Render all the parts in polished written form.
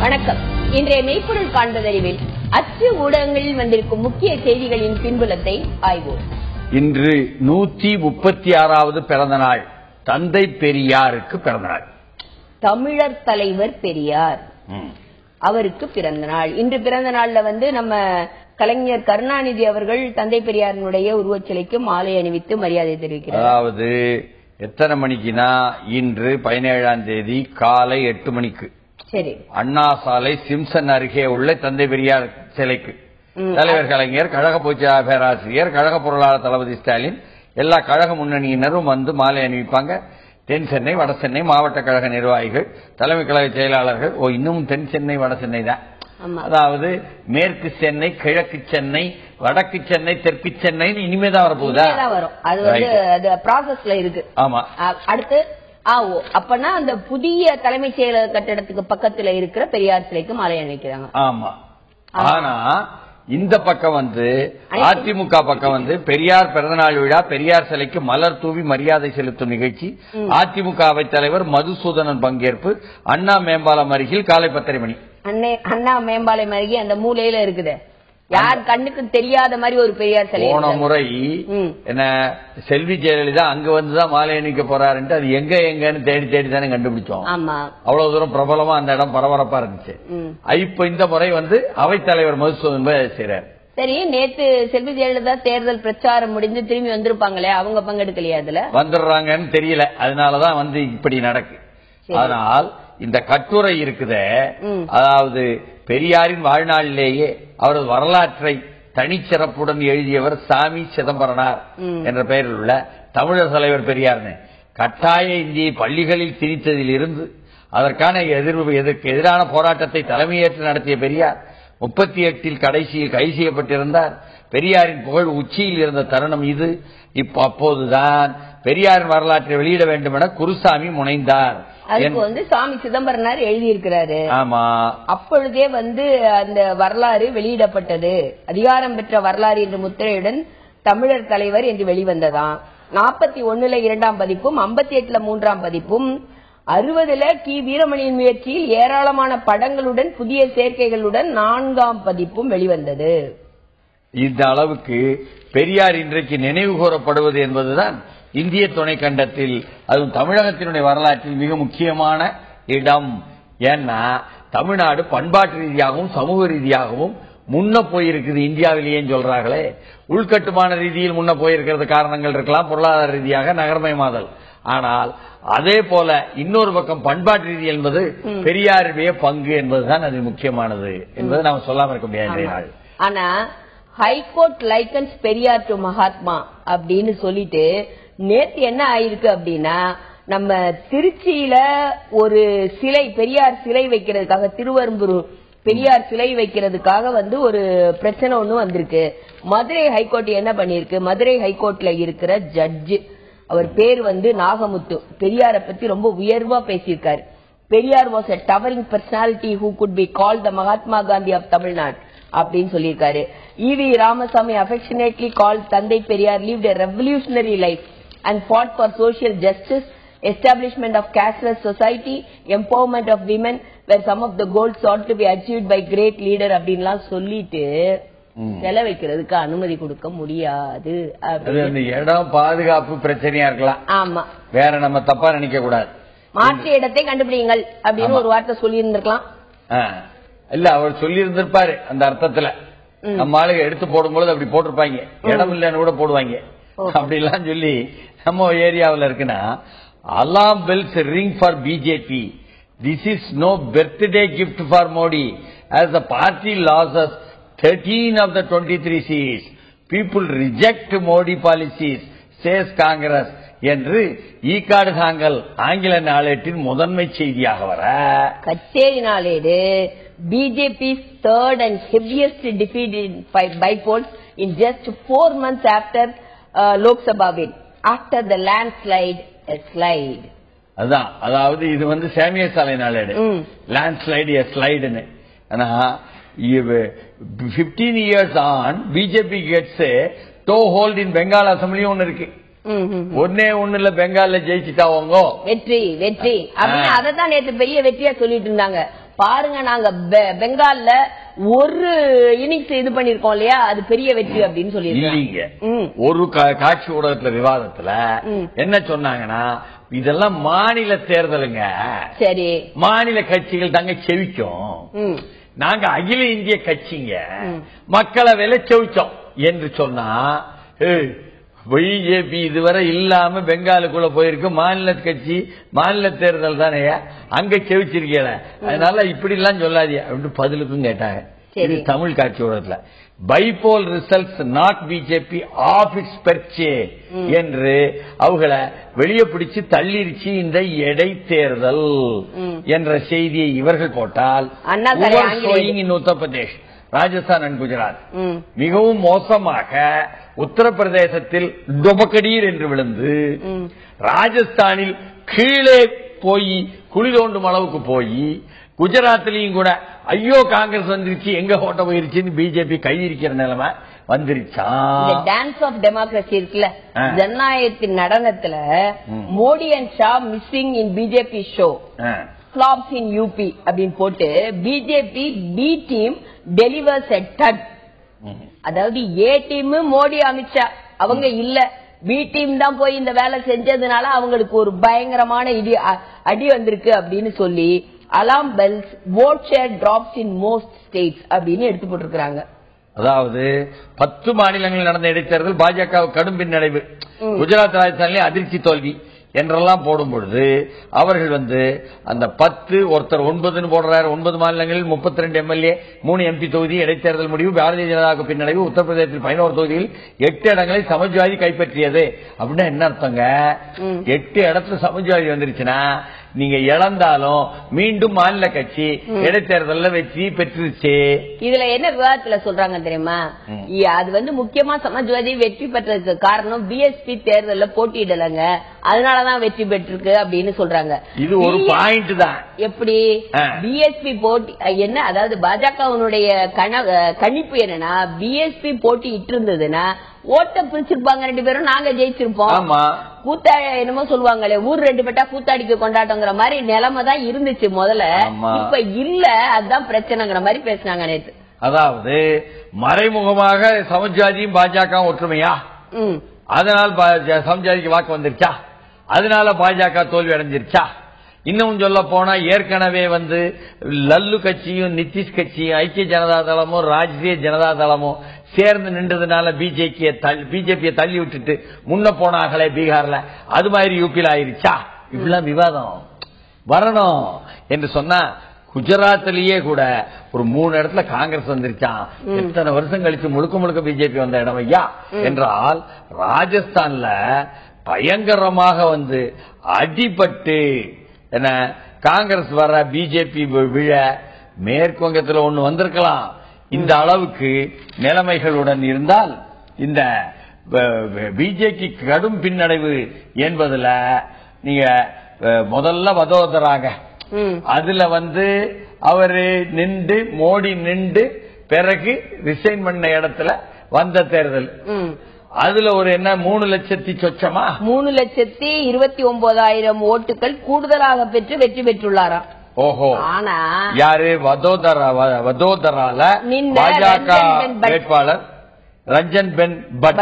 வணக்கம். இன்றைய மெய்ப்பொருள் காண்பதறிவில் அச்சு ஊடகங்களில் வந்திருக்கும் முக்கிய செய்திகளின் பின்புலத்தை ஆய்வோம். இன்று 136வது பிறந்த நாள் தந்தை பெரியாருக்கு பிறந்த நாள். தமிழர் தலைவர் பெரியார் அவருக்கு பிறந்த நாள். இன்று பிறந்த நாள்ல நம்ம கலைஞர் கருணாநிதி அவர்கள் தந்தை பெரியாரினுடைய உருவச்சிலைக்கு மாலை அணிவித்து மரியாதை தெரிவிக்கிறார். அதாவது எத்தனை மணிக்குனா இன்று 17ஆம் தேதி காலை 8 மணிக்கு சரி அண்ணா சாலை சிம்சன் அருகே உள்ள தந்தை பெரியார் சிலைக்கு தலைவர் கலைஞர், கழக பொதுச் பேராசிரியர், கழக பொருளாளர் தளபதி ஸ்டாலின், எல்லா கழக முன்னணியினரும் வந்து மாலை அணிவிப்பாங்க. தென் சென்னை வட சென்னை மாவட்ட கழக நிர்வாகிகள், தலைமை கழக செயலாளர்கள். இன்னும் தென் சென்னை வட சென்னை தான். அதாவது மேற்கு சென்னை, கிழக்கு சென்னை, வடக்கு சென்னை, தெற்கு சென்னை இனிமேதான் வரப்போகுதா? வரும். அது ப்ராசஸ்ல இருக்கு. ஆமா. அடுத்து அப்பனா அந்த புதிய தலைமைச் செயலக கட்டடத்துக்கு பக்கத்துல இருக்கிற பெரியார் சிலைக்கு மாலை அணிவிக்கிறாங்க. ஆமா. ஆனா இந்த பக்கம் அதிமுக பக்கம் பெரியார் பிறந்தநாள் விழா, பெரியார் சிலைக்கு மலர் தூவி மரியாதை செலுத்தும் நிகழ்ச்சி, அதிமுக அவைத் தலைவர் மதுசூதனன் பங்கேற்பு, அண்ணா மேம்பாலம் அருகில் காலை 10:30 மணி. அண்ணா மேம்பாலம் அருகே அந்த மூலையில இருக்குது. யார் கண்ணுக்கு தெரியாத மாதிரி ஒரு பெரியார் சிலை. போன முறை என்ன செல்வி ஜெயலலிதா அங்க வந்துதான் மாலை அணிவிக்க போறாருன்ட்டு அது எங்கன்னு தேடி தேடி தானே கண்டுபிடிச்சோம். அவ்வளவு தூரம் பிரபலமா அந்த இடம் பரபரப்பா இருந்துச்சு. இப்ப இந்த முறை அவைத்தலைவர் மதுசூதன் செய்றாரு. சரி, நேத்து செல்வி ஜெயலலிதா தேர்தல் பிரச்சாரம் முடிஞ்சு திரும்பி வந்திருப்பாங்களே, அவங்க பங்கெடுக்கலையா? அதுல வந்துடுறாங்கன்னு தெரியல. அதனாலதான் இப்படி நடக்கு. அதனால் இந்த கட்டுரை இருக்குதே, அதாவது பெரியாரின் வாழ்நாளிலேயே அவரது வரலாற்றை தனிச்சிறப்புடன் எழுதியவர் சாமி சிதம்பரனார் என்ற பெயரில் உள்ள தமிழர் தலைவர் பெரியார்னு கட்டாய இந்தியை பள்ளிகளில் திணித்ததில் இருந்து அதற்கான எதிர்க்கு எதிரான போராட்டத்தை தலைமையேற்று நடத்திய பெரியார் 38 கடைசியில் கைது செய்யப்பட்டிருந்தார். பெரியாரின் புகழ் உச்சியில் இருந்த தருணம் இது. அப்போதுதான் பெரியாரின் வரலாற்றை வெளியிட வேண்டும் என குருசாமி முனைந்தார். அதுக்கு சாமி சிதம்பரனார் எழுதியிருக்கிறாரு. ஆமா. அப்பொழுதே அந்த வரலாறு வெளியிடப்பட்டது. அதிகாரம் பெற்ற வரலாறு என்ற முத்திரையுடன் தமிழர் தலைவர் என்று வெளிவந்ததாம். 41ல 2ஆம் பதிப்பும், 58ல 3ஆம் பதிப்பும், 60ல கி வீரமணியின் முயற்சியில் ஏராளமான படங்களுடன் புதிய சேர்க்கைகளுடன் 4ஆம் பதிப்பும் வெளிவந்தது. இந்த அளவுக்கு பெரியார் இன்றைக்கு நினைவு கூறப்படுவது என்பதுதான் இந்திய துணைக்கண்டத்தில், அதுவும் தமிழகத்தினுடைய வரலாற்றில் மிக முக்கியமான இடம். ஏன்னா தமிழ்நாடு பண்பாட்டு ரீதியாகவும் சமூக ரீதியாகவும் முன்ன போயிருக்குது. இந்தியாவிலேயே சொல்றாங்களே, உள்கட்டுமான ரீதியில் முன்ன போயிருக்கிறது காரணங்கள் இருக்கலாம், பொருளாதார ரீதியாக நகர்மயமாதல். ஆனால் அதே போல இன்னொரு பக்கம் பண்பாட்டு ரீதி என்பது பெரியாருடைய பங்கு என்பதுதான் அது முக்கியமானது என்பது நாம சொல்லாம இருக்க முடியாது. ஆனா high court lichens Periyar to Mahatma அப்படின்னு சொல்லிட்டு நேத்து என்ன ஆயிருக்கு அப்படின்னா, நம்ம திருச்சியில ஒரு சிலை, பெரியார் சிலை வைக்கிறதுக்காக, திருவெரும்பூர் பெரியார் சிலை வைக்கிறதுக்காக ஒரு பிரச்சனை ஒண்ணு வந்திருக்கு. மதுரை ஹைகோர்ட் என்ன பண்ணிருக்கு, மதுரை ஹைகோர்ட்ல இருக்கிற ஜட்ஜ், அவர் பேர் நாகமுத்து, பெரியாரை பத்தி ரொம்ப உயர்வா பேசியிருக்காரு. Periyar was a towering personality who could be called the Mahatma Gandhi of Tamil Nadu அப்படின்னு சொல்லியிருக்காரு. ஈவி ராமசாமி affectionately called தந்தை Periyar lived a revolutionary life and fought for social justice, establishment of casteless society, empowerment of women were some of the goals sought to be achieved by great leader அப்படின்லாம் சொல்லிட்டு சிலை வைக்கிறதுக்கு அனுமதி கொடுக்க முடியாது. இடம் பாதுகாப்பு பிரச்சனையா இருக்கலாம். ஆமா, வேற நம்ம தப்பா நினைக்க கூடாது. மாற்று இடத்தை கண்டுபிடிங்கள் அப்படின்னு ஒரு வார்த்தை சொல்லி இருந்திருக்கலாம். இல்ல, அவர் சொல்லி இருந்திருப்பாரு அந்த அர்த்தத்துல. நம்ம ஆளுங்க எடுத்து போடும்போது அப்படி போட்டிருப்பாங்க, இடம் இல்லன்னு கூட போடுவாங்க. அப்படி எல்லாம் சொல்லி நம்ம ஏரியாவில் இருக்குன்னா, alarm bells ring for BJP, this is no birthday gift for Modi, as the party loses 13 of the 23 seats, people reject Modi policies, says Congress என்று ஈக்காடு தாங்கல் ஆங்கில நாளேட்டின் முதன்மை செய்தியாக வர, கச்சேரி நாளேடு BJP's third and heaviest defeat by polls in just 4 months after Lok Sabha win, after the landslide slide. அதாவது இது சாமிய சாலை நாளேடு, லேண்ட்ஸ்லைடு ஸ்லைடுன்னு. ஆனா 15 years on BJP gets a toehold in Bengal Assembly ஒன்னு இருக்கு. ஒன்னுல பெங்கால்ல ஜெயிச்சுட்டாவங்க, வெற்றி வெற்றி அப்படின்னு அதான் நேற்று பெரிய வெற்றியா சொல்லிட்டு இருந்தாங்க. பாருங்க நாங்க பெங்கால்ல ஒரு இன்னிங்ஸ் இது பண்ணிருக்கோம் இல்லையா, அது பெரிய வெற்றி அப்படின்னு சொல்லிருக்கீங்க. ஒரு காட்சி ஊடகத்துல விவாதத்துல என்ன சொன்னாங்கன்னா, இதெல்லாம் மாநில தேர்தலுங்க, சரி மாநில கட்சிகள் தாங்க செவிக்கும், நாங்க அகில இந்திய கட்சிங்க மக்களவையில செவிச்சோம் என்று சொன்னா, பிஜேபி இதுவரை இல்லாம பெங்காலுக்குள்ள போயிருக்கு, மாநில கட்சி மாநில தேர்தல் தானே அங்க செவிச்சிருக்கல, அதனால இப்படி எல்லாம் சொல்லாதியா அப்படின்னு பதிலுக்கும் கேட்டாங்க. இது தமிழ் காட்சி ஊடகத்துல bypoll results knock BJP off its perch என்று அவங்கள வெளியே பிடிச்சு தள்ளிருச்சு இந்த இடைத்தேர்தல் என்ற செய்தியை இவர்கள் போட்டால், இன் உத்தரப்பிரதேஷ், ராஜஸ்தான் அண்ட் குஜராத் மிகவும் மோசமாக உத்தரப்பிரதேசத்தில் டொபக்கடீர் என்று விழுந்து, ராஜஸ்தானில் கீழே போய் குழி தோண்டும் அளவுக்கு போய், குஜராத்திலையும் கூட ஐயோ காங்கிரஸ் வந்துருச்சு எங்க ஓட்ட போயிருச்சுன்னு பிஜேபி கையிருக்கிற நிலைமை வந்துருச்சா. டான்ஸ் ஆஃப் டெமோக்ரஸி இருக்குல்ல, ஜனநாயகத்தின் நடனத்துல Modi and Shah missing in BJP show flops in UP அப்படின்னு போட்டு, BJP B team delivers a dud. அதாவது ஏ டீம் மோடி அமித்ஷா அவங்க இல்ல, பி டீம் தான் போய் இந்த வேலை செஞ்சதுனால அவங்களுக்கு ஒரு பயங்கரமான அடி வந்திருக்கு அப்படின்னு சொல்லி, அலாம் bells vote share drops in most states அப்படின்னு எடுத்து போட்டிருக்காங்க. அதாவது 10 மாநிலங்களில் நடந்த இடைத்தேர்தல் பாஜக கடும் பின்னடைவு, குஜராத் ராஜஸ்தானிலே அதிர்ச்சி தோல்வி என்றெல்லாம் போடும் பொழுது அவர்கள் அந்த 10 ஒருத்தர் 9 போடுறாரு. 9 மாநிலங்களில் 32 எம்எல்ஏ 3 எம்பி தொகுதி இடைத்தேர்தல் முடிவு. பாரதிய ஜனதாவுக்கு பின்னடைவு. உத்தரப்பிரதேசத்தில் 11 தொகுதியில் 8 இடங்களை சமாஜ்வாதி கைப்பற்றியது. அப்படின்னா என்ன அர்த்தங்க? 8 இடத்துல சமாஜ்வாதி வந்துருச்சுன்னா நீங்க இழந்தாலும் மீண்டும் மாநில கட்சி இடைத்தேர்தலில் வெற்றி பெற்றுச்சு. இதுல என்ன விவாதத்துல சொல்றாங்க தெரியுமா? அது முக்கியமா சமாஜ்வாதி வெற்றி பெற்றதுக்கு காரணம் பிஎஸ்பி தேர்தலில் போட்டியிடலங்க, அதனாலதான் வெற்றி பெற்றிருக்கு அப்படின்னு சொல்றாங்க. இது ஒரு பாயிண்ட் தான். எப்படி பிஎஸ்பி போட்டி என்ன, அதாவது பாஜகவினுடைய கணிப்பு என்னன்னா, பிஎஸ்பி போட்டி இட்டு இருந்ததுன்னா ஓட்ட பிரிச்சிருப்பாங்க 2 பேரும், நாங்க ஜெயிச்சிருப்போம். கூத்தா என்னமோ சொல்லுவாங்களே, ஊர் 2 பேட்டா கூத்தாடிக்கு கொண்டாட்டங்கிற மாதிரி நிலைமை தான் இருந்துச்சு முதல்ல. இப்ப இல்ல, அதுதான் பிரச்சனைங்கிற மாதிரி பேசினாங்க நேற்று. அதாவது மறைமுகமாக சமாஜ்வாதியும் பாஜக ஒற்றுமையா, அதனால் சமாஜ்வாதிக்கு வாக்கு வந்துருச்சா, அதனால பாஜக தோல்வி அடைஞ்சிருச்சா? இன்னும் சொல்ல போனா ஏற்கனவே லல்லு கட்சியும் நிதிஷ் கட்சியும் ஐக்கிய ஜனதா தளமும் ராஷ்டிரிய ஜனதா தளமும் சேர்ந்து நின்றதுனால பிஜேபியை தள்ளி விட்டுட்டு முன்ன போனாங்களே பீகார்ல, அது மாதிரி யூபியில் ஆயிருச்சா? இப்படிலாம் விவாதம் வரணும் என்று சொன்னா, குஜராத்திலேயே கூட ஒரு 3 இடத்துல காங்கிரஸ் வந்துருச்சான். எத்தனை வருஷம் கழிச்சு முழுக்க முழுக்க பிஜேபி வந்த இடம் ஐயா என்றால், ராஜஸ்தான்ல பயங்கரமாக அடிபட்டு என்ன காங்கிரஸ் வர பிஜேபி விழ, மேற்கு வங்கத்தில் ஒண்ணு வந்திருக்கலாம். இந்த அளவுக்கு நிலைமைகளுடன் இருந்தால் இந்த பிஜேபி கடும் பின்னடைவு என்பதுல நீங்க முதல்ல வதோதராங்க, அதுல அவரு நின்று மோடி நின்று பிறகு ரிசைன் பண்ண இடத்துல வந்த தேர்தல், அதுல ஒரு என்ன 3 லட்சத்தி சொச்சமா 3,29,000 ஓட்டுகள் கூடுதலாக பெற்று வெற்றி பெற்றுள்ளாராம். ஓஹோ, ஆனா யாரு? வதோதரால பாஜக வேட்பாளர் ரஞ்சன் பென் பட்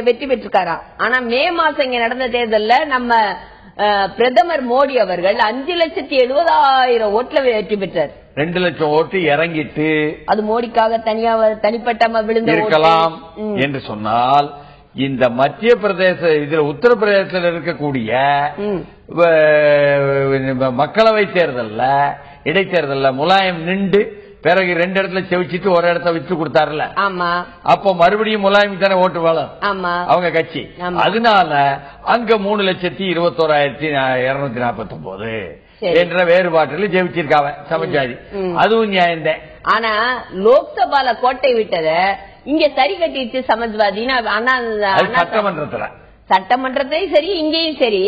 வெற்றி பெற்றிருக்காராம். ஆனா மே மாசம் இங்க நடந்த தேர்தல்ல நம்ம பிரதமர் மோடி அவர்கள் 5,70,000 ஓட்டுல வெற்றி பெற்றார். 2 லட்சம் ஓட்டு இறங்கிட்டு அது மோடிக்காக தனிப்பட்ட விழுந்து இருக்கலாம் என்று சொன்னால், இந்த மத்திய பிரதேச இதுல உத்தரப்பிரதேசத்தில் இருக்கக்கூடிய மக்களவை தேர்தல்ல இடைத்தேர்தல்ல முலாயம் நின்று பிறகு 2 இடத்துல செவிச்சிட்டு ஒரு இடத்த விட்டு கொடுத்தாருல, அப்ப மறுபடியும் முலாயம் தானே ஓட்டு வளம் அவங்க கட்சி. அதனால அங்க 3,21,249 என்ற வேறுபாட்டில் ஜெயிச்சிருக்காங்க சமாஜ்வாதி. அதுவும் நியாயம்தான். ஆனா லோக்சபால கோட்டை விட்டத இங்க சரி கட்டிடுச்சு சமாஜ்வாதி. சட்டமன்றத்தையும் சரி இங்கேயும் சரி,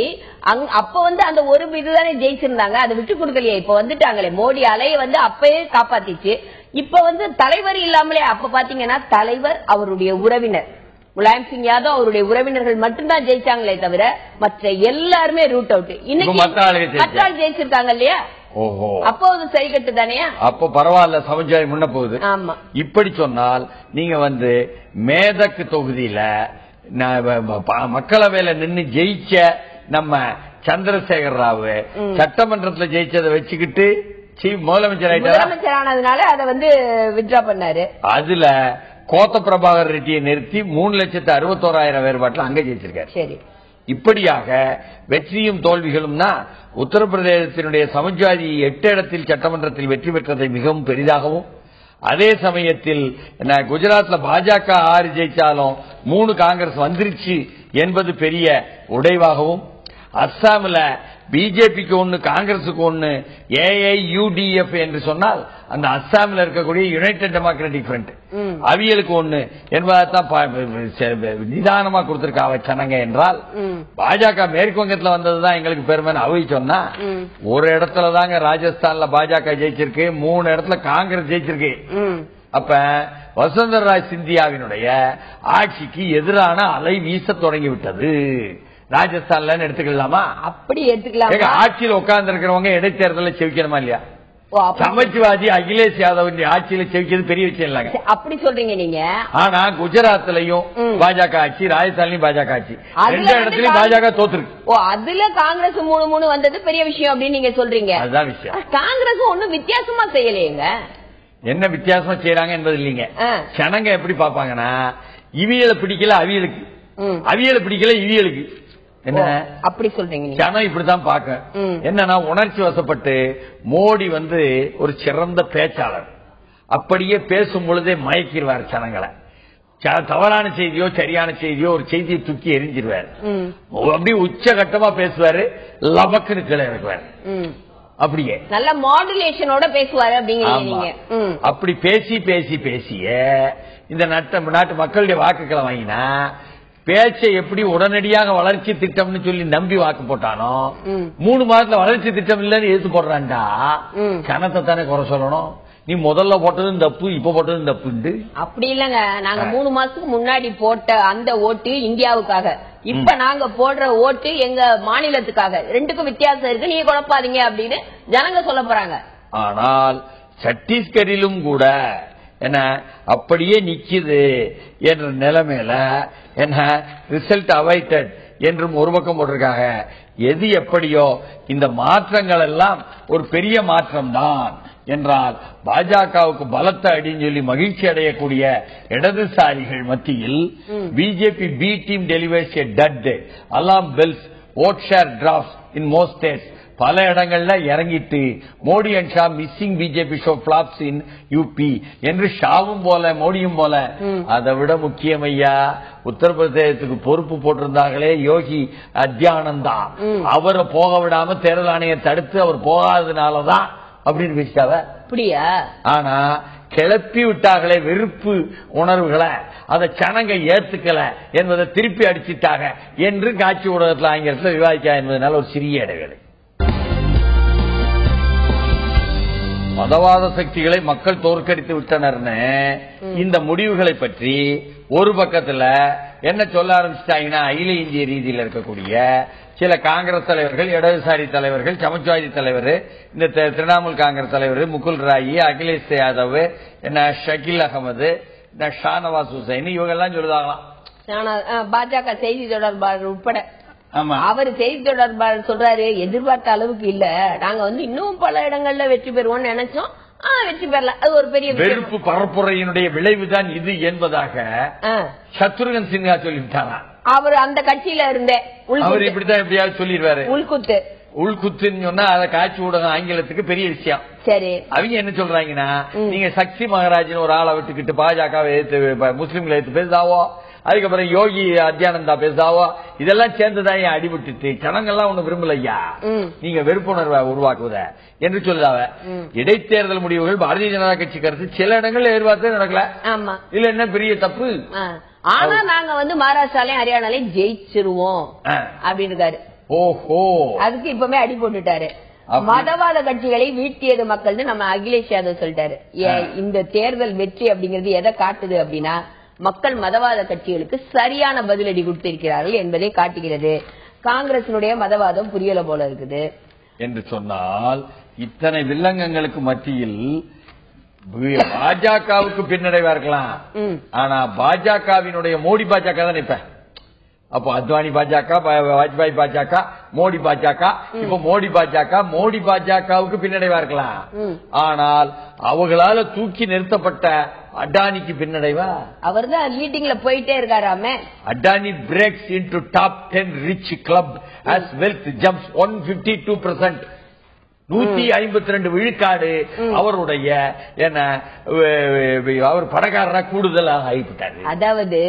அப்ப அந்த ஒரு இதுதானே ஜெயிச்சிருந்தாங்க, அதை விட்டு கொடுக்கலையே. இப்ப வந்துட்டாங்களே, மோடி அலையை அப்பயே காப்பாத்திச்சு. இப்ப தலைவர் இல்லாமலே, அப்ப பாத்தீங்கன்னா தலைவர் அவருடைய உறவினர் முலாயம் சிங் யாதவ் அவருடைய உறவினர்கள் மட்டும்தான் ஜெயிச்சாங்களே தவிர மற்ற எல்லாருமே ரூட் அவுட். இன்னைக்கு மற்ற ஜெயிச்சிருக்காங்க இல்லையா? ஓஹோ, அப்போ அது சரி கட்டு தானே? அப்போ பரவாயில்ல, சமஜாய் முன்ன போகுது. ஆமா. இப்படி சொன்னால் நீங்க மேதக்கு தொகுதியில மக்களவையில நின்னு ஜெயிச்ச நம்ம சந்திரசேகர் ராவ் சட்டமன்றத்துல ஜெயிச்சதை வச்சுக்கிட்டு முதலமைச்சர் ஆனதுனால அதை வித்ட்ரா பண்ணாரு. அதுல கோத்த பிரபாகர் ரெட்டியை நிறுத்தி 3,61,000 வேறுபாட்டில் அங்க ஜெயிச்சிருக்காரு. சரி, இப்படியாக வெற்றியும் தோல்விகளும்னா உத்தரப்பிரதேசத்தினுடைய சமாஜ்வாதி 8 இடத்தில் சட்டமன்றத்தில் வெற்றி பெற்றதை மிகவும் பெரிதாகவும், அதே சமயத்தில் குஜராத்ல பாஜக 6 ஜெயிச்சாலும் 3 காங்கிரஸ் வந்துருச்சு என்பது பெரிய உடைவாகவும், அஸ்ஸாமில் பிஜேபிக்கு 1 காங்கிரசுக்கு 1 AIUDF என்று சொன்னால் அந்த அஸ்ஸாமில் இருக்கக்கூடிய யுனைடெட் டெமோக்ராட்டிக் ஃப்ரண்ட் அவியலுக்கு 1 என்பதான் நிதானமா கொடுத்திருக்காவ சனங்க என்றால், பாஜக மேற்கு வங்கத்தில் வந்ததுதான் எங்களுக்கு பெருமை அவை சொன்னா, ஒரு இடத்துல தாங்க ராஜஸ்தான்ல பாஜக ஜெயிச்சிருக்கு, 3 இடத்துல காங்கிரஸ் ஜெயிச்சிருக்கு. அப்ப வசுந்தரா ராஜ் சிந்தியாவினுடைய ஆட்சிக்கு எதிரான அலை வீச தொடங்கிவிட்டது. ராஜஸ்தான்ல எடுத்துக்கலாமா? அப்படி எடுத்துக்கலாம். ஆட்சியில் உட்கார்ந்து இருக்கிறவங்க இடைத்தேர்தலில் செவிக்கணுமா இல்லையா? சமாஜ்வாதி அகிலேஷ் யாதவ் ஆட்சியில செவிக்கிறது பெரிய விஷயம் இல்லங்க. அப்படி சொல்றீங்க நீங்க. ஆனா குஜராத்லயும் பாஜக ஆட்சி, ராஜஸ்தான்லயும் பாஜக ஆட்சி, 2 இடத்துலயும் பாஜக தோத்துருக்கு. அதுல காங்கிரஸ் 3 வந்தது பெரிய விஷயம் அப்படின்னு நீங்க சொல்றீங்க. அதுதான் விஷயம். காங்கிரஸ் ஒன்னும் வித்தியாசமா செய்யலையேங்க. என்ன வித்தியாசமா செய்யறாங்க என்பது இல்லீங்க. ஜனங்க எப்படி பாப்பாங்கன்னா, இவியலை பிடிக்கல அவியலுக்கு, அவியலை பிடிக்கல இவியலுக்கு. என்ன அப்படி சொல்றீங்க? ஜனம் இப்படித்தான் பாக்க. என்னன்னா உணர்ச்சி வசப்பட்டு மோடி ஒரு சிறந்த பேச்சாளர், அப்படியே பேசும் பொழுதே மயக்கிடுவார் ஜனங்களை. தவறான செய்தியோ சரியான செய்தியோ ஒரு செய்தியை தூக்கி எரிஞ்சிருவார். அப்படியே உச்சகட்டமா பேசுவாரு, லபக்குன்னு கீழே இருக்குவார். அப்படியே நல்ல மாடுலேஷனோட பேசுவாரு அப்படிங்கிறீங்க. அப்படி பேசி பேசி பேசிய இந்த நாட்டு மக்களுடைய வாக்குகளை வாங்கினா, பேச்சை எப்படி உடனடியாக வளர்ச்சி திட்டம்னு சொல்லி நம்பி வாக்கு போட்டானோ, 3 மாதத்துல வளர்ச்சி திட்டம் இல்லன்னு எடுத்து போடுறான்டா, கணத்தை தானே குறை சொல்லணும். நீ முதல்ல போட்டதும் தப்பு, இப்ப போட்டதும் தப்பு. அப்படி இல்லங்க, நாங்க 3 மாசத்துக்கு முன்னாடி போட்ட அந்த ஓட்டு இந்தியாவுக்காக, இப்ப நாங்க போடுற ஓட்டு எங்க மாநிலத்துக்காக, 2க்கும் வித்தியாசம் இருக்கு, நீங்க குழப்பாதீங்க அப்படின்னு ஜனங்க சொல்ல போறாங்க. ஆனால் சத்தீஸ்கரிலும் கூட என்ன அப்படியே நிக்குது என்ற நிலைமையில என்ன ரிசல்ட் அவைட்டட் என்றும் ஒரு பக்கம் போட்டிருக்காங்க. எது எப்படியோ இந்த மாற்றங்கள் எல்லாம் ஒரு பெரிய மாற்றம் தான் என்றால், பாஜகவுக்கு பலத்த அடின்னு சொல்லி மகிழ்ச்சி அடையக்கூடிய இடதுசாரிகள் மத்தியில் BJP B team delivers a dud alarm bells vote share drops in most states. பல இடங்கள்ல இறங்கிட்டு Modi and Shah missing BJP show flops in UP என்று ஷாவும் போல மோடியும் போல. அதை விட முக்கியம் ஐயா, உத்தரப்பிரதேசத்துக்கு பொறுப்பு போட்டிருந்தாங்களே யோகி அத்யானந்தா, அவரை போக விடாம தேர்தல் ஆணையம் தடுத்து அவர் போகாததுனாலதான் அப்படின்னு பேசிட்டாவ. அப்படியா? ஆனா கிளப்பி விட்டாங்களே வெறுப்பு உணர்வுகளை, அதை ஜனங்க ஏத்துக்கல என்பதை திருப்பி அடிச்சுட்டாங்க என்று காட்சி ஊடகத்தில் ஆங்கிலத்தில் விவாதிக்க என்பதனால ஒரு சிறிய இடைவேளை. மதவாத சக்திகளை மக்கள் தோற்கடித்து விட்டனர்னு இந்த முடிவுகளை பற்றி ஒரு பக்கத்துல என்ன சொல்ல ஆரம்பிச்சிட்டாங்கன்னா, அகில இந்திய ரீதியில் இருக்கக்கூடிய சில காங்கிரஸ் தலைவர்கள், இடதுசாரி தலைவர்கள், சமாஜ்வாதி தலைவர், இந்த திரிணாமுல் காங்கிரஸ் தலைவர் முகுல் ராய், அகிலேஷ் யாதவ், என்ன ஷகில் அகமது, ஷானவாஸ் ஹுசைன், இவங்க எல்லாம் சொல்லுதாங்களாம். பாஜக செய்தி தொடர்பாளர் உட்பட அவர் செய்தி தொடர்பாளர் சொல்றாரு, எதிர்பார்த்த அளவுக்கு இல்ல, நாங்க இன்னும் பல இடங்கள்ல வெற்றி பெறுவோம்னு நினைச்சோம், வெற்றி பெறல. அது ஒரு பெரிய வெறுப்பு பரப்புரையினுடைய விளைவுதான் இது என்பதாக சத்ருகன் சின்ஹா சொல்லிவிட்டாரா. அவர் அந்த கட்சியில இருந்தே அவர் இப்படித்தான் எப்படியாவது சொல்லிடுவாரு. உள்குத்து உள்குத்துன்னு சொன்னா அதை காட்சி ஊடகம் ஆங்கிலத்துக்கு பெரிய விஷயம். சரி, அவங்க என்ன சொல்றாங்கன்னா, நீங்க சக்தி மகாராஜின் ஒரு ஆளை விட்டுக்கிட்டு பாஜகவை எதிர்த்து முஸ்லிம்களை எதிர்த்து பேசுதாவோ, அதுக்கப்புறம் யோகி அத்யானந்தா பேசுதாவோ, இதெல்லாம் சேர்ந்துதான் அடிபட்டு ஜனங்கள்லாம் ஒண்ணு விரும்பலையா, நீங்க வெறுப்புணர்வை உருவாக்குவத என்று சொல்லுதாவ. இடைத்தேர்தல் முடிவுகள் பாரதிய ஜனதா கட்சி கருத்து சில இடங்கள்ல எதிர்பார்த்து நடக்கல. ஆமா, இதுல என்ன பெரிய தப்பு? ஆனா நாங்க மகாராஷ்டிராலையும் ஹரியானாலையும் ஜெயிச்சிருவோம் அப்படின்னு இருக்காரு. ஓஹோ, அதுக்கு இப்பவே அடி போட்டுட்டாரு. மதவாத கட்சிகளை வீழ்த்தியது மக்கள் நம்ம அகிலேஷ் யாதவ் சொல்லிட்டாரு. இந்த தேர்தல் வெற்றி அப்படிங்கிறது எதை காட்டுது அப்படின்னா, மக்கள் மதவாத கட்சிகளுக்கு சரியான பதிலடி கொடுத்திருக்கிறார்கள் என்பதை காட்டுகிறது. காங்கிரசினுடைய மதவாதம் புரியல போல இருக்குது என்று சொன்னால், இத்தனை வில்லங்கங்களுக்கு மத்தியில் பாஜகவுக்கு பின்னடைவா இருக்கலாம். ஆனா பாஜகவினுடைய மோடி பாஜக தான் நிற்பேன். அப்போ அத்வானி பாஜக, வாஜ்பாய் பாஜக, மோடி பாஜக, இப்ப மோடி பாஜகவுக்கு பின்னடைவா இருக்கலாம். ஆனால் அவங்களால தூக்கி நிறுத்தப்பட்ட அடானிக்கு பின்னடைவா? அவர் தான் லீடிங்ல போயிட்டே இருக்காராமே. Adani breaks into top 10 rich club as wealth jumps 152%. 152 விழுக்காடு அவருடைய என்ன அவர் பணக்காரரா கூடுதலாக ஆகிவிட்டாரு. அதாவது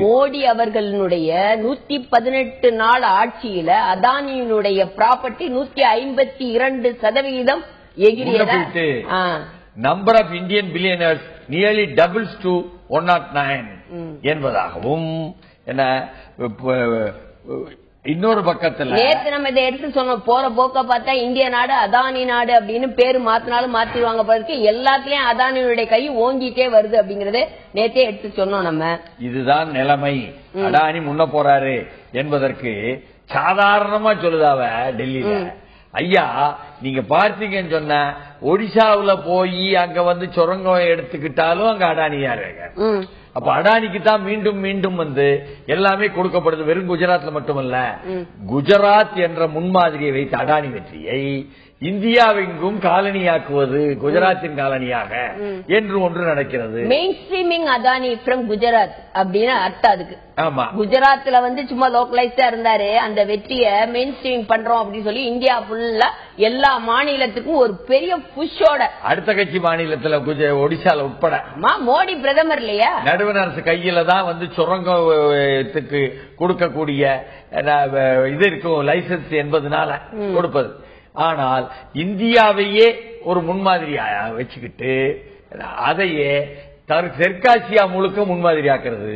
மோடி அவர்களுடைய 118 நாள் ஆட்சியில அதானியினுடைய ப்ராப்பர்ட்டி 152% எகிரியது. Number of Indian billionaires nearly doubles to 109 என்பதாகவும் என்ன இன்னொரு பக்கத்துல நேற்று நம்ம இதை எடுத்து சொன்னோம். போற போக்க பார்த்தா இந்திய நாடு அதானி நாடு அப்படின்னு பேரு மாத்தினாலும் மாத்திடுவாங்க போல. எல்லாத்துலயும் அதானியுடைய கை ஓங்கிட்டே வருது அப்படிங்கறத நேற்றே எடுத்து சொன்னோம் நம்ம. இதுதான் நிலைமை. அதானி முன்ன போறாரு என்பதற்கு சாதாரணமா சொல்லுதாவ டெல்லியில. ஐயா நீங்க பார்த்தீங்கன்னு சொன்ன ஒடிசாவுல போய் அங்க வந்து சுரங்கம் எடுத்துக்கிட்டாலும் அங்க அடானியா இருக்காங்க. அப்ப அடானிக்கு தான் மீண்டும் மீண்டும் வந்து எல்லாமே கொடுக்கப்படுது. வெறும் குஜராத்ல மட்டுமல்ல, குஜராத் என்ற முன்மாதிரியை வைத்து அடானி வெற்றியை இந்தியாவெங்கும் காலனியாக்குவது, குஜராத்தின் காலனியாக என்று ஒன்று நடக்கிறது. Main streaming Adani from Gujarat அப்படின்னு அர்த்தம் அதுக்கு. ஆமா, குஜராத்ல வந்து சும்மா லோக்கலைஸ்டா இருந்தாரு. அந்த வெற்றியை மெயின் ஸ்ட்ரீம் பண்றோம் அப்படின்னு சொல்லி இந்தியா ஃபுல்லா எல்லா மாநிலத்துக்கும் ஒரு பெரிய புஷோட அடுத்த கட்சி மாநிலத்துல ஒடிசால உட்பட மோடி பிரதமர் இல்லையா, நடுவண் அரசு கையில தான் வந்து சுரங்கத்துக்கு கொடுக்கக்கூடிய இது இருக்கும் லைசன்ஸ் என்பதனால கொடுப்பது. ஆனால் இந்தியாவையே ஒரு முன்மாதிரியா வச்சுக்கிட்டு அதையே தெற்காசியா முழுக்க முன்மாதிரியாக்குறது.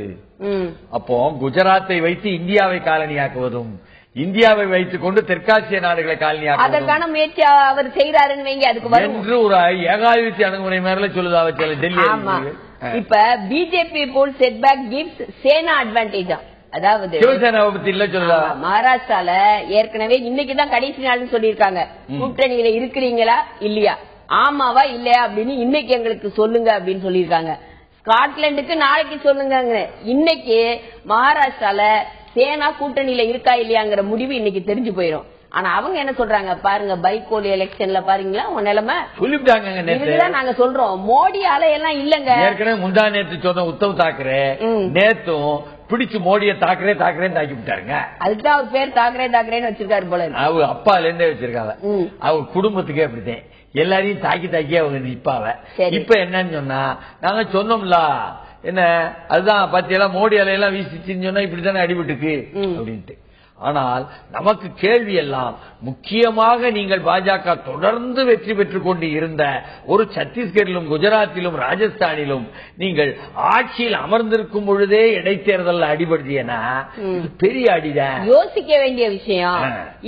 அப்போ குஜராத்தை வைத்து இந்தியாவை காலனியாக்குவதும், இந்தியாவை வைத்துக் கொண்டு தெற்காசிய நாடுகளை காலனியாக்குவதும் அதற்கான முயற்சி அவர் செய்யறாருன்னு வைங்க. அதுக்கு என்று ஒரு ஏகாதிபதி அணுகுமுறை மேல சொல்லுதா வச்சு டெல்லி. இப்ப பிஜேபி போல் செட்பேக் கிவ்ஸ் சேனா அட்வான்டேஜ். அதாவது சிவசேனாவை பத்தி இல்ல சொல்லுதா. மகாராஷ்டிரால ஏற்கனவே இன்னைக்குதான் கடைசி நாள்னு சொல்லியிருக்காங்க. கூட்டணியில இருக்கிறீங்களா இல்லையா, ஆமாவா இல்லையா அப்படின்னு இன்னைக்கு எங்களுக்கு சொல்லுங்க அப்படின்னு சொல்லியிருக்காங்க. ஸ்காட்லாந்துக்கு நாளைக்கு சொல்லுங்க. இன்னைக்கு மகாராஷ்டிரால சேனா கூட்டணியில இருக்கா இல்லையாங்கிற முடிவு இன்னைக்கு தெரிஞ்சு போயிடும். ஆனா அவங்க என்ன சொல்றாங்க பாருங்க, பைகோல் எலெக்ஷன்ல பாருங்களா உங்க நிலைமை சொல்லிவிட்டாங்க. இதுதான் நாங்க சொல்றோம், மோடி அலையெல்லாம் இல்லங்க. ஏற்கனவே முந்தா நேற்று சொன்ன உத்தவ் தாக்கரே நேத்தும் பிடிச்சு மோடியை தாக்கரே தாக்கி விட்டாருங்க. அதுதான் அவர் பேர் தாக்கரேன்னு வச்சிருக்காரு போல. அவங்க அப்பால இருந்தே வச்சிருக்காங்க. அவங்க குடும்பத்துக்கே அப்படித்தான் எல்லாரையும் தாக்கி அவங்க நிப்பாவ. இப்ப என்னன்னு சொன்னா நாங்க சொன்னோம்ல என்ன அதுதான் பத்தியெல்லாம் மோடி அலையெல்லாம் வீசிச்சுன்னு சொன்னா இப்படித்தானே அடிபட்டுக்கு அப்படின்ட்டு. ஆனால் நமக்கு கேள்வி எல்லாம் முக்கியமாக நீங்கள் பாஜக தொடர்ந்து வெற்றி பெற்றுக் கொண்டு இருந்த ஒரு சத்தீஸ்கரிலும் குஜராத்திலும் ராஜஸ்தானிலும் நீங்கள் ஆட்சியில் அமர்ந்திருக்கும் பொழுதே இடைத்தேர்தல் அடிபடுத்தியனா பெரிய அடிதான். யோசிக்க வேண்டிய விஷயம்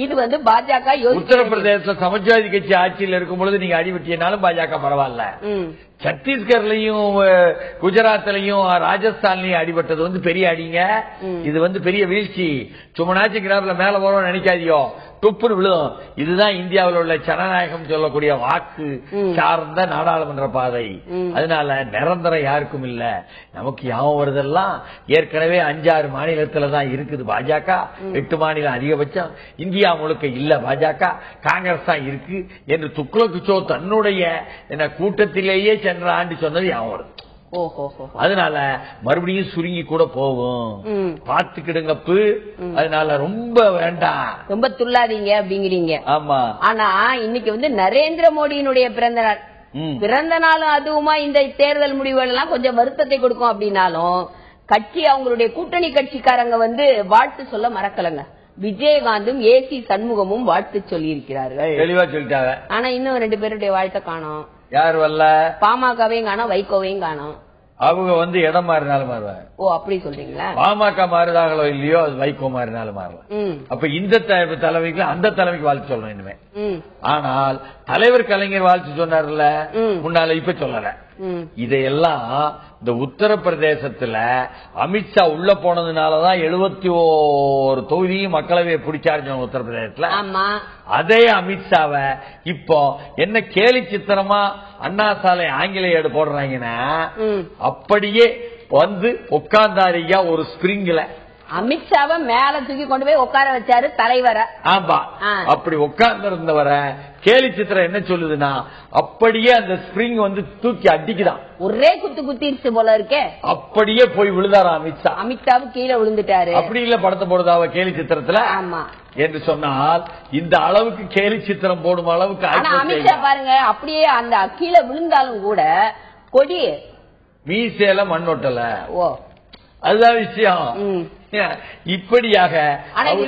இது வந்து பாஜக. உத்தரப்பிரதேச சமாஜ்வாதி கட்சி ஆட்சியில் இருக்கும் பொழுது நீங்க அடிபட்டியனாலும் பாஜக பரவாயில்ல. சத்தீஸ்கர்லயும் குஜராத்லயும் ராஜஸ்தான்லயும் அடிபட்டது வந்து பெரிய அடிங்க. இது வந்து பெரிய வீழ்ச்சி. சும்மனாச்சு கிராமத்துல மேல போறோம் நினைக்காதியோ, துப்புன்னு விழும். இதுதான் இந்தியாவில் உள்ள ஜனநாயகம் சொல்லக்கூடிய வாக்கு சார்ந்த நாடாளுமன்ற பாதை. அதனால நிரந்தரம் யாருக்கும் இல்ல. நமக்கு யாவும் வருதெல்லாம் ஏற்கனவே 5-6 மாநிலத்துல தான் இருக்குது பாஜக. 8 மாநிலம் அதிகபட்சம். இந்தியா முழுக்க இல்ல பாஜக, காங்கிரஸ் தான் இருக்கு என்று துக்ளக் சோ தன்னுடைய கூட்டத்திலேயே சென்ற ஆண்டு சொன்னது யாவும் வருது. அதனால மறுபடியும் சுருங்கி கூட போகும், பாத்துக்கிடுங்கப்பு. அதனால ரொம்ப வேண்டாம், ரொம்ப துள்ளாதீங்க அப்படிங்கிறீங்க. ஆமா. ஆனா இன்னைக்கு வந்து நரேந்திர மோடியினுடைய பிறந்த நாள். பிறந்த நாளும் அதுவுமா இந்த தேர்தல் முடிவுகள் எல்லாம் கொஞ்சம் வருத்தத்தை கொடுக்கும். அப்படின்னாலும் கட்சி அவங்களுடைய கூட்டணி கட்சிக்காரங்க வந்து வாழ்த்து சொல்ல மறக்கலங்க. விஜயகாந்தும் ஏசி சண்முகமும் வாழ்த்து சொல்லி இருக்கிறார்கள், தெளிவா சொல்லிட்டாங்க. ஆனா இன்னும் 2 பேருடைய வாழ்த்தை காணோம். யார் வரல? பாமகவையும் காணோம், வைகோவையும் காணோம். அவங்க வந்து இடம் மாறினாலும் மாறுவாங்க. ஓ அப்படி சொல்றீங்களா? பாமக மாறுதாங்களோ இல்லையோ அது வைகோ மாறினாலும் மாறலாம். அப்ப இந்த தலைமைக்கு அந்த தலைமைக்கு வாழ்த்து சொல்லணும் இனிமே. ஆனால் தலைவர் கலைஞர் வாழ்த்து சொன்னார்ல முன்னால, இப்ப சொல்லல. இதையெல்லாம் இந்த உத்தரப்பிரதேசத்துல அமித்ஷா உள்ள போனதுனாலதான் 71 தொகுதியும் மக்களவையை பிடிச்சாரு உத்தரப்பிரதேசத்துல. அதே அமித்ஷாவை இப்போ என்ன கேலி சித்திரமா அண்ணா சாலை ஆங்கில ஏடு போடுறாங்கன்னா அப்படியே வந்து உட்கார்ந்தாரியா ஒரு ஸ்பிரிங்ல அமித்ஷாவை மேல தூக்கி கொண்டு போய் உட்கார வச்சாரு தலைவரை. ஆமா, அப்படி உட்கார்ந்து இருந்தவர கேலி சித்திரம் என்ன சொல்லுதுன்னா அப்படியே அந்த ஸ்பிரிங் வந்து தூக்கி அடிக்குதான். ஒரே குத்து குத்திருச்சு போல இருக்கே. அப்படியே போய் விழுதாரா அமித்ஷா. அமித்ஷாவும் கீழே விழுந்துட்டாரு. அப்படி இல்ல படத்தை போடுதாவ கேலி சித்திரத்துல. ஆமா என்று சொன்னால் இந்த அளவுக்கு கேலி சித்திரம் போடும் அளவுக்கு அமித்ஷா பாருங்க, அப்படியே அந்த கீழே விழுந்தாலும் கூட கொடி மீசேல மண்ணொட்டல. ஓ அதுதான் விஷயம். இப்படியாக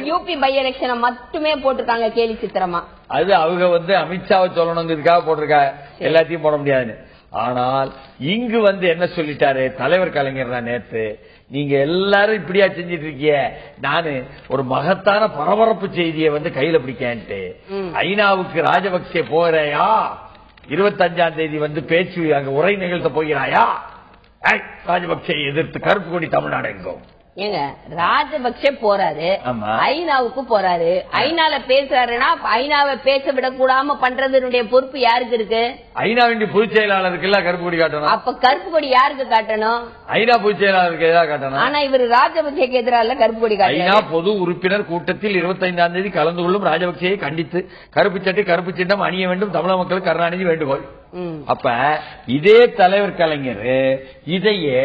யூபி பை எலெக்ஷனை மட்டுமே போட்டிருக்காங்க கேலி சித்திரமா. அது அவங்க வந்து அமித்ஷாவை சொல்லணுங்கிறதுக்காக போட்டிருக்காங்க, எல்லாத்தையும் போட முடியாது. ஆனால் இங்கு வந்து என்ன சொல்லிட்டாரு தலைவர் கலைஞர் தான் நேத்து, நீங்க எல்லாரும் இப்படியா செஞ்சிட்டு இருக்கீங்க, நானு ஒரு மகத்தான பரபரப்பு செய்தியை வந்து கையில பிடிக்கேன்ட்டு ஐநாவுக்கு ராஜபக்சே போறையா 25ஆம் தேதி வந்து பேச்சு அங்க உரை நிகழ்த்த போகிறாயா, ராஜபக்சே எதிர்த்து கருப்பு கொடி தமிழ்நாடு எங்கும். ஏங்க ராஜபக்சே போறாரு, ஐநாவுக்கு போறாரு, ஐநால பேசுறாருன்னா ஐநாவை பேச விடக்கூடாம பண்றதுடைய பொறுப்பு யாருக்கு இருக்கு? ஐநாவின் பொதுச் செயலாளருக்கு எல்லாம் கருப்பு கொடி காட்டணும். அப்ப கருப்பு கொடி யாருக்கு காட்டணும்? ஐநா பொதுச் செயலாளருக்கு எதாவது காட்டணும். ஆனா இவர் ராஜபக்சேக்கு எதிராக கருப்பு கொடி காட்டணும். ஐநா பொது உறுப்பினர் கூட்டத்தில் 25ஆம் தேதி கலந்து கொள்ளும் ராஜபக்சேயை கண்டித்து கருப்பு சட்டை கருப்பு சின்னம் அணிய வேண்டும் தமிழக மக்களுக்கு கருணாநிதி வேண்டுகோள். அப்ப இதே தலைவர் கலைஞர் இதையே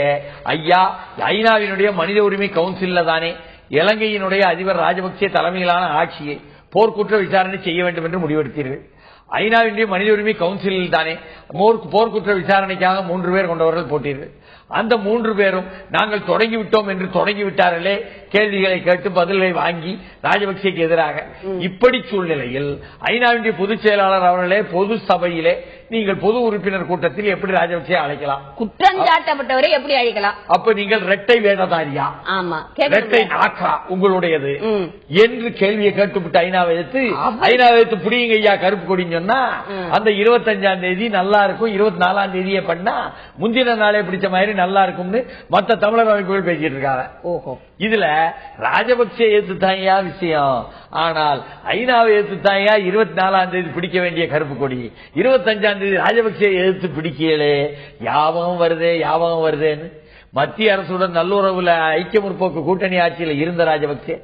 ஐயா ஐநாவினுடைய மனித உரிமை கவுன்சில் தானே இலங்கையினுடைய அதிபர் ராஜபக்சே தலைமையிலான ஆட்சியை போர்க்குற்ற விசாரணை செய்ய வேண்டும் என்று முடிவெடுத்தீர்கள். ஐநாவினுடைய மனித உரிமை கவுன்சிலில் தானே போர்க்குற்ற விசாரணைக்காக 3 பேர் கொண்டவர்கள் போட்டீர்கள். அந்த 3 பேரும் நாங்கள் தொடங்கிவிட்டோம் என்று தொடங்கிவிட்டார்களே, கேள்விகளை கேட்டு பதில்களை வாங்கி ராஜபக்சேக்கு எதிராக. இப்படி சூழ்நிலையில் ஐநாவினுடைய பொதுச் செயலாளர் அவர்களே பொது சபையிலே நீங்கள் பொது உறுப்பினர் கூட்டத்தில் எப்படி ராஜபக்சே அழைக்கலாம்? குற்றம் சாட்டப்பட்டவரை எப்படி அழைக்கலாம்? அப்ப நீங்கள் இரட்டை வேடதாரியா, இரட்டை நாக்கா உங்களுடையது என்று கேள்வியை கேட்டுவிட்டு ஐநாவை எடுத்து புடியுங்க ஐயா கருப்பு கொடின்னு சொன்னா அந்த 25ஆம் தேதி நல்லா இருக்கும், 24ஆம் தேதியே பண்ணா முந்தின நாளே பிடிச்ச மாதிரி நல்லா இருக்கும்னு மத்த தமிழர் அமைப்புகள் பேசிட்டு இருக்காங்க. ஓஹோ, இதுல ராஜபக்சே ஏத்துத்தாயா விஷயம். ஆனால் ஐநாவை ஏத்துத்தாயா 24ஆம் தேதி பிடிக்க வேண்டிய கருப்பு கொடி 25ஆம் தேதி ராஜபக்சே எதிர்த்து பிடிக்கலே. யாபகம் வருதேன்னு மத்திய அரசுடன் நல்லுறவுல ஐக்கிய முற்போக்கு கூட்டணி ஆட்சியில இருந்த ராஜபக்சே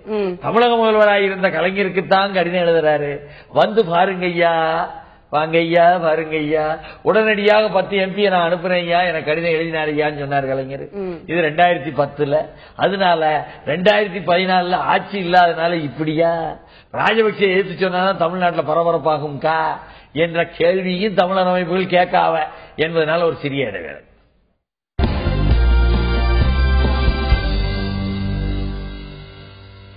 தமிழக முதல்வராக இருந்த கலைஞருக்குத்தான் கடிதம் எழுதுறாரு, வந்து பாருங்க ஐயா, வாங்க ஐயா, பாருங்க ஐயா, உடனடியாக 10 MP நான் அனுப்புறேன் ஐயா, எனக்கு கடிதம் எழுதினாரியான்னு சொன்னார் கலைஞர். இது 2010. அதனால 2014 ஆட்சி இல்லாதனால இப்படியா ராஜபக்சே எதிர்த்து சொன்னாதான் தமிழ்நாட்டில் பரபரப்பாகும்கா என்ற கேள்வியும் தமிழர் அமைப்புகள் கேட்காவ என்பதனால ஒரு சிறிய இடைவேளை.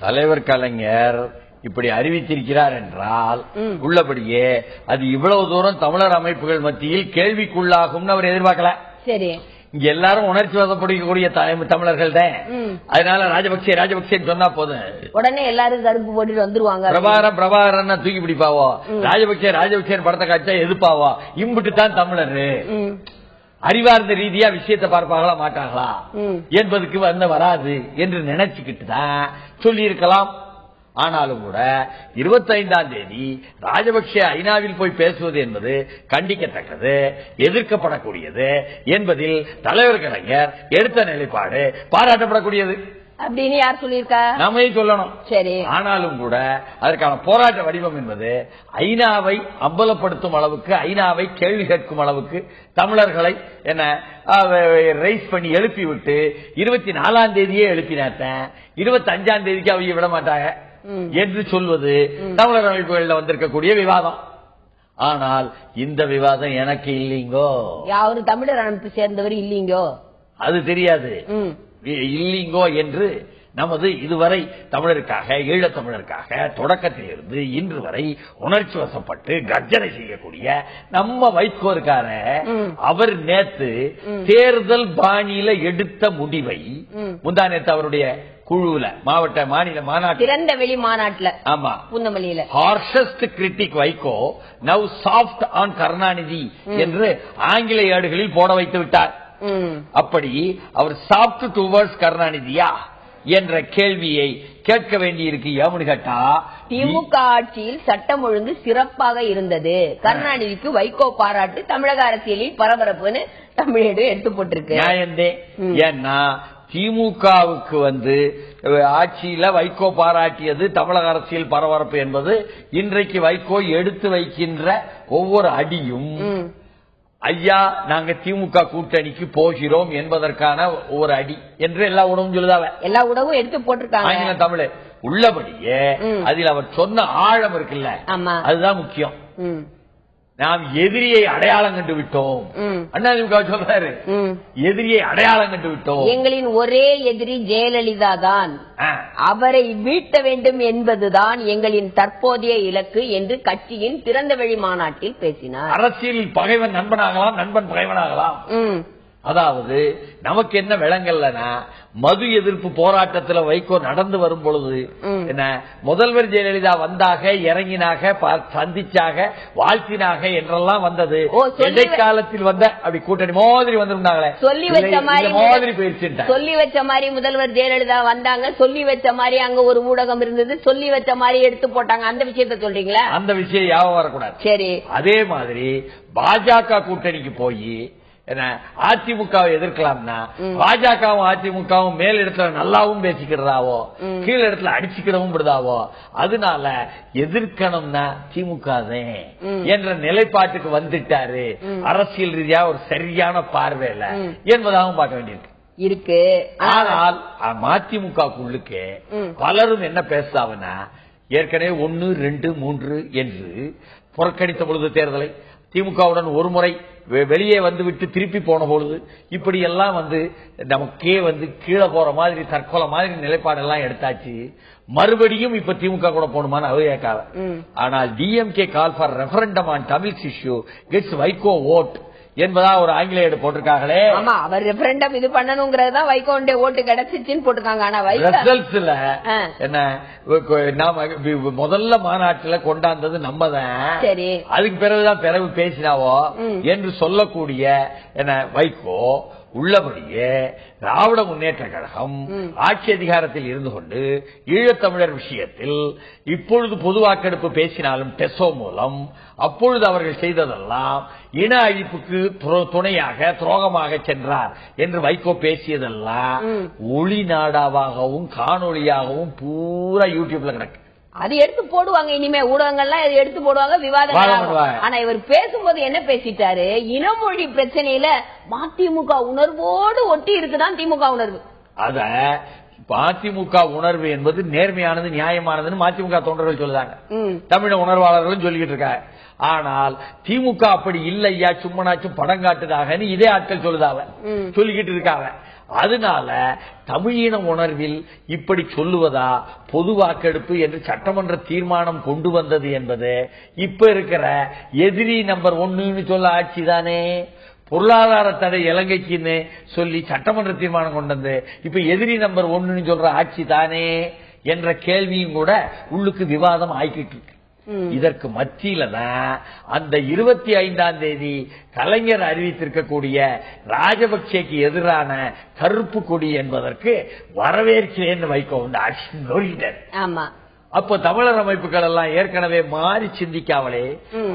தலைவர் கலைஞர் இப்படி அறிவித்திருக்கிறார் என்றால் உள்ளபடியே அது இவ்வளவு தூரம் தமிழர் அமைப்புகள் மத்தியில் கேள்விக்குள்ளாகும் அவர் எதிர்பார்க்கல. சரி, இங்க எல்லாரும் உணர்ச்சி வசப்படக்கூடிய தமிழர்கள் தான். அதனால ராஜபக்சே சொன்னா போதும் உடனே எல்லாரும் கருப்பு போட்டுட்டு வந்துருவாங்க. பிரபாகரன் தூக்கி பிடிப்பாவோ, ராஜபக்சே படத்தை காட்சா எதிர்ப்பாவோ, இம்புட்டு தான் தமிழர் அறிவார்ந்த ரீதியா விஷயத்தை பார்ப்பாங்களா மாட்டாங்களா என்பதுக்கு வராது என்று நினைச்சுக்கிட்டு தான் சொல்லி இருக்கலாம். ஆனாலும் கூட 25ஆம் தேதி ராஜபக்சே ஐநாவில் போய் பேசுவது என்பது கண்டிக்கத்தக்கது, எதிர்க்கப்படக்கூடியது என்பதில் தலைவர் கலைஞர் எடுத்த நிலைப்பாடு பாராட்டப்படக்கூடியது அப்படின்னு யார் சொல்லியிருக்கா? நாமே சொல்லணும். சரி, ஆனாலும் கூட அதற்கான போராட்ட வடிவம் என்பது ஐநாவை அம்பலப்படுத்தும் அளவுக்கு, ஐநாவை கேள்வி கேட்கும் அளவுக்கு தமிழர்களை என்ன ரைஸ் பண்ணி எழுப்பி விட்டு 24ஆம் தேதியே எழுப்பினாத்தான் 25ஆம் தேதிக்கு அவங்க விட மாட்டாங்க என்று சொல்வது தமிழர் அமைப்புகளில் வந்திருக்கக்கூடிய விவாதம். ஆனால் இந்த விவாதம் எனக்கு இல்லைங்கோ, யாரு தமிழர் அமைப்பு சேர்ந்தவர் இல்லைங்கோ, அது தெரியாது இல்லைங்கோ என்று நமது இதுவரை தமிழருக்காக ஈழத் தமிழருக்காக தொடக்கத்திலிருந்து இன்று வரை உணர்ச்சி வசப்பட்டு கர்ஜனை செய்யக்கூடிய நம்ம வைகோருக்கார அவர் நேத்து தேர்தல் பாணியில எடுத்த முடிவை முந்தா நேத்து அவருடைய குழுல மாவட்ட மாநில மாநாட்டு திறந்த வெளி மாநாட்டுல ஆமா பூந்தமல்லியில harshest critic Vaiko now soft on Karunanidhi என்று ஆங்கில ஏடுகளில் போட வைத்து விட்டார். அப்படி அவர் சாஃப்ட் டுவர்ட்ஸ் கருணாநிதியா என்ற கேள்வியை கேட்க வேண்டியிருக்கு. ஏன்னு கேட்டா திமுக ஆட்சியில் சட்டம் ஒழுங்கு சிறப்பாக இருந்தது, கருணாநிதிக்கு வைகோ பாராட்டு தமிழக அரசியலில் பரபரப்புன்னு தமிழேடு எடுத்து போட்டிருக்கு. நியாயந்தே. ஏன்னா திமுகவுக்கு ஆட்சியில வைகோ பாராட்டியது தமிழக அரசியல் பரபரப்பு என்பது இன்றைக்கு வைகோ எடுத்து வைக்கின்ற ஒவ்வொரு அடியும் ஐயா நாங்க திமுக கூட்டணிக்கு போகிறோம் என்பதற்கான ஒரு அடி என்று எல்லா உணவும் சொல்லுதாவ. எல்லா உணவும் எடுத்து போட்டிருக்காங்க ஆங்கில தமிழ் உள்ளபடியே. அதில் அவர் சொன்ன ஆழம் இருக்குல்ல, அதுதான் முக்கியம். நாம் எதிரியை அடையாளம் கண்டு விட்டோம். அண்ணாதிமுக சொல்றாரு, எதிரியை அடையாளம் கண்டு விட்டோம். எங்களின் ஒரே எதிரி ஜெயலலிதா தான், அவரை வீழ்த்த வேண்டும் என்பதுதான் எங்களின் தற்போதைய இலக்கு என்று கட்சியின் திறந்தவெளி மாநாட்டில் பேசினார். அரசியலில் பகைவன் நண்பனாகலாம், நண்பன் பகைவனாகலாம். அதாவது நமக்கு என்ன விளங்கல்லனா, மது எதிர்ப்பு போராட்டத்தில் வைகோ நடந்து வரும் பொழுது என்ன முதல்வர் ஜெயலலிதா வந்தாக, இறங்கினாக, சந்திச்சாக, வாழ்த்தினாக என்றெல்லாம் வந்தது. இடைக்காலத்தில் வந்த அப்படி கூட்டணி மாதிரி வந்திருந்தாங்களே, சொல்லி வச்ச மாதிரி போயிருச்சு. சொல்லி வச்ச மாதிரி முதல்வர் ஜெயலலிதா வந்தாங்க, சொல்லி வச்ச மாதிரி அங்க ஒரு ஊடகம் இருந்தது, சொல்லி வச்ச மாதிரி எடுத்து போட்டாங்க. அந்த விஷயத்த சொல்றீங்களா? அந்த விஷயம் யாவும் வரக்கூடாது. சரி. அதே மாதிரி பாஜக கூட்டணிக்கு போய் அதிமுகவை எதிர்க்கலாம்னா பாஜகவும் அதிமுகவும் மேல் இடத்துல நல்லாவும் பேசிக்கிறதாவோ, கீழ இடத்துல அடிச்சுக்கிடவும் விடுதாவோ, அதனால எதிர்க்கணும்னா திமுக என்ற நிலைப்பாட்டுக்கு வந்துட்டாரு. அரசியல் ரீதியா ஒரு சரியான பார்வையில என்பதாகவும் பார்க்க வேண்டியிருக்கு இருக்கு. ஆனால் மதிமுகவுக்கு பலரும் என்ன பேசுதாவனா, ஏற்கனவே 1, 2, 3 என்று புறக்கணித்த பொழுது தேர்தலை திமுகவுடன் ஒரு முறை வெளியே வந்துவிட்டு திருப்பி போன பொழுது இப்படி எல்லாம் நமக்கே கீழே போற மாதிரி தற்கொலை மாதிரி நிலைப்பாடெல்லாம் எடுத்தாச்சு. மறுபடியும் இப்ப திமுக கூட போகணுமான்னு அது கேட்காத. ஆனால் DMK call for referendum on Tamil issue gets Vaiko out என்பதா ஒரு ஆங்கில ஏடு போட்டிருக்காங்களே. ஆமா, அவர் ரெஃபரண்டம் இது பண்ணணுங்கிறதா வைகோண்டே ஓட்டு கிடைச்சிச்சுன்னு போட்டிருக்காங்க. ஆனா ரிசல்ட்ஸ்ல என்ன முதல்ல மாநாட்டுல கொண்டாந்தது நம்ம தான், அதுக்கு பிறகுதான் பிறகு பேசினாவோ என்று சொல்லக்கூடிய என்ன வைகோ உள்ளபடியே திராவிட முன்னேற்ற கழகம் ஆட்சி அதிகாரத்தில் இருந்து கொண்டு ஈழத்தமிழர் விஷயத்தில் இப்பொழுது பொது வாக்கெடுப்பு பேசினாலும் டெசோ மூலம் அப்பொழுது அவர்கள் செய்ததெல்லாம் இன அழிப்புக்கு துணையாக துரோகமாக சென்றார் என்று வைகோ பேசியதெல்லாம் ஒளி நாடாவாகவும் காணொலியாகவும் பூரா யூடியூப்ல கிடக்கு. அது எடுத்து போடுவாங்க, இனிமே ஊடகங்கள்லாம் எடுத்து போடுவாங்க, விவாதம். ஆனா இவர் பேசும்போது என்ன பேசிட்டாரு, இனமொழி பிரச்சனையில மதிமுக உணர்வோடு ஒட்டி இருக்குதான் திமுக உணர்வு. அத மதிமுக உணர்வு என்பது நேர்மையானது, நியாயமானதுன்னு மதிமுக தொண்டர்கள் சொல்லுறாங்க, தமிழக உணர்வாளர்களும் சொல்லிக்கிட்டு இருக்காங்க. ஆனால் திமுக அப்படி இல்லையா, சும்மனாச்சும் படம் காட்டுதாக இதே ஆட்கள் சொல்லிக்கிட்டு இருக்காங்க. அதனால தமிழின உணர்வில் இப்படி சொல்லுவதா பொது வாக்கெடுப்பு என்று சட்டமன்ற தீர்மானம் கொண்டு வந்தது என்பது இப்ப இருக்கிற எதிரி நம்பர் 1 சொல்ல ஆட்சிதானே. பொருளாதார தடை இலங்கைக்குன்னு சொல்லி சட்டமன்ற தீர்மானம் கொண்டு வந்து இப்ப எதிரி நம்பர் 1 சொல்ற ஆட்சி தானே என்ற கேள்வியும் கூட உள்ளுக்கு விவாதம் ஆகிக்கிட்டு இருக்கு. இதற்கு மத்தியில தான் அந்த 25ஆம் தேதி கலைஞர் அறிவித்திருக்கக்கூடிய ராஜபக்சேக்கு எதிரான கருப்பு கொடி என்பதற்கு வரவேற்கிறேன்னு வைகோ ஆக்ஷன் நோக்கிட்டார். அப்ப தமிழர் அமைப்புகள் எல்லாம் ஏற்கனவே மாறி சிந்திக்காமலே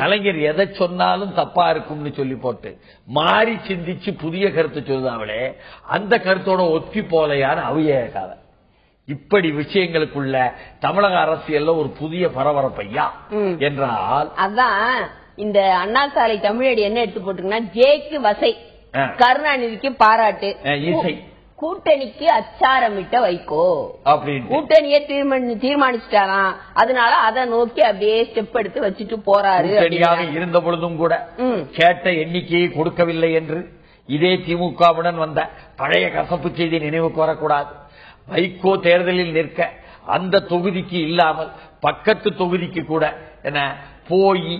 கலைஞர் எதை சொன்னாலும் தப்பா இருக்கும்னு சொல்லி போட்டு மாறி சிந்திச்சு புதிய கருத்து சொல்லுதாவளே, அந்த கருத்தோட ஒத்தி போலையான அவையாக்காத இப்படி விஷயங்களுக்குள்ள தமிழக அரசியல்ல ஒரு புதிய பரபரப்பையா என்றால் அதான் இந்த அண்ணா சாலை தமிழடி என்ன எடுத்து போட்டுங்கன்னா, ஜேக்கு வசை, கருணாநிதிக்கு பாராட்டு, இசை, கூட்டணிக்கு அச்சாரமிட்ட வைகோ அப்படின்னு கூட்டணியை தீர்மானிச்சுட்டாராம். அதனால அதை நோக்கி அப்படியே ஸ்டெப் எடுத்து வச்சுட்டு போறாரு. இருந்த பொழுதும் கூட கேட்ட எண்ணிக்கையை கொடுக்கவில்லை என்று இதே திமுகவுடன் வந்த பழைய கசப்பு செய்தி நினைவுக்கு வரக்கூடாது. வைகோ தேர்தலில் நிற்க அந்த தொகுதிக்கு இல்லாமல் பக்கத்து தொகுதிக்கு கூட என்ன போய்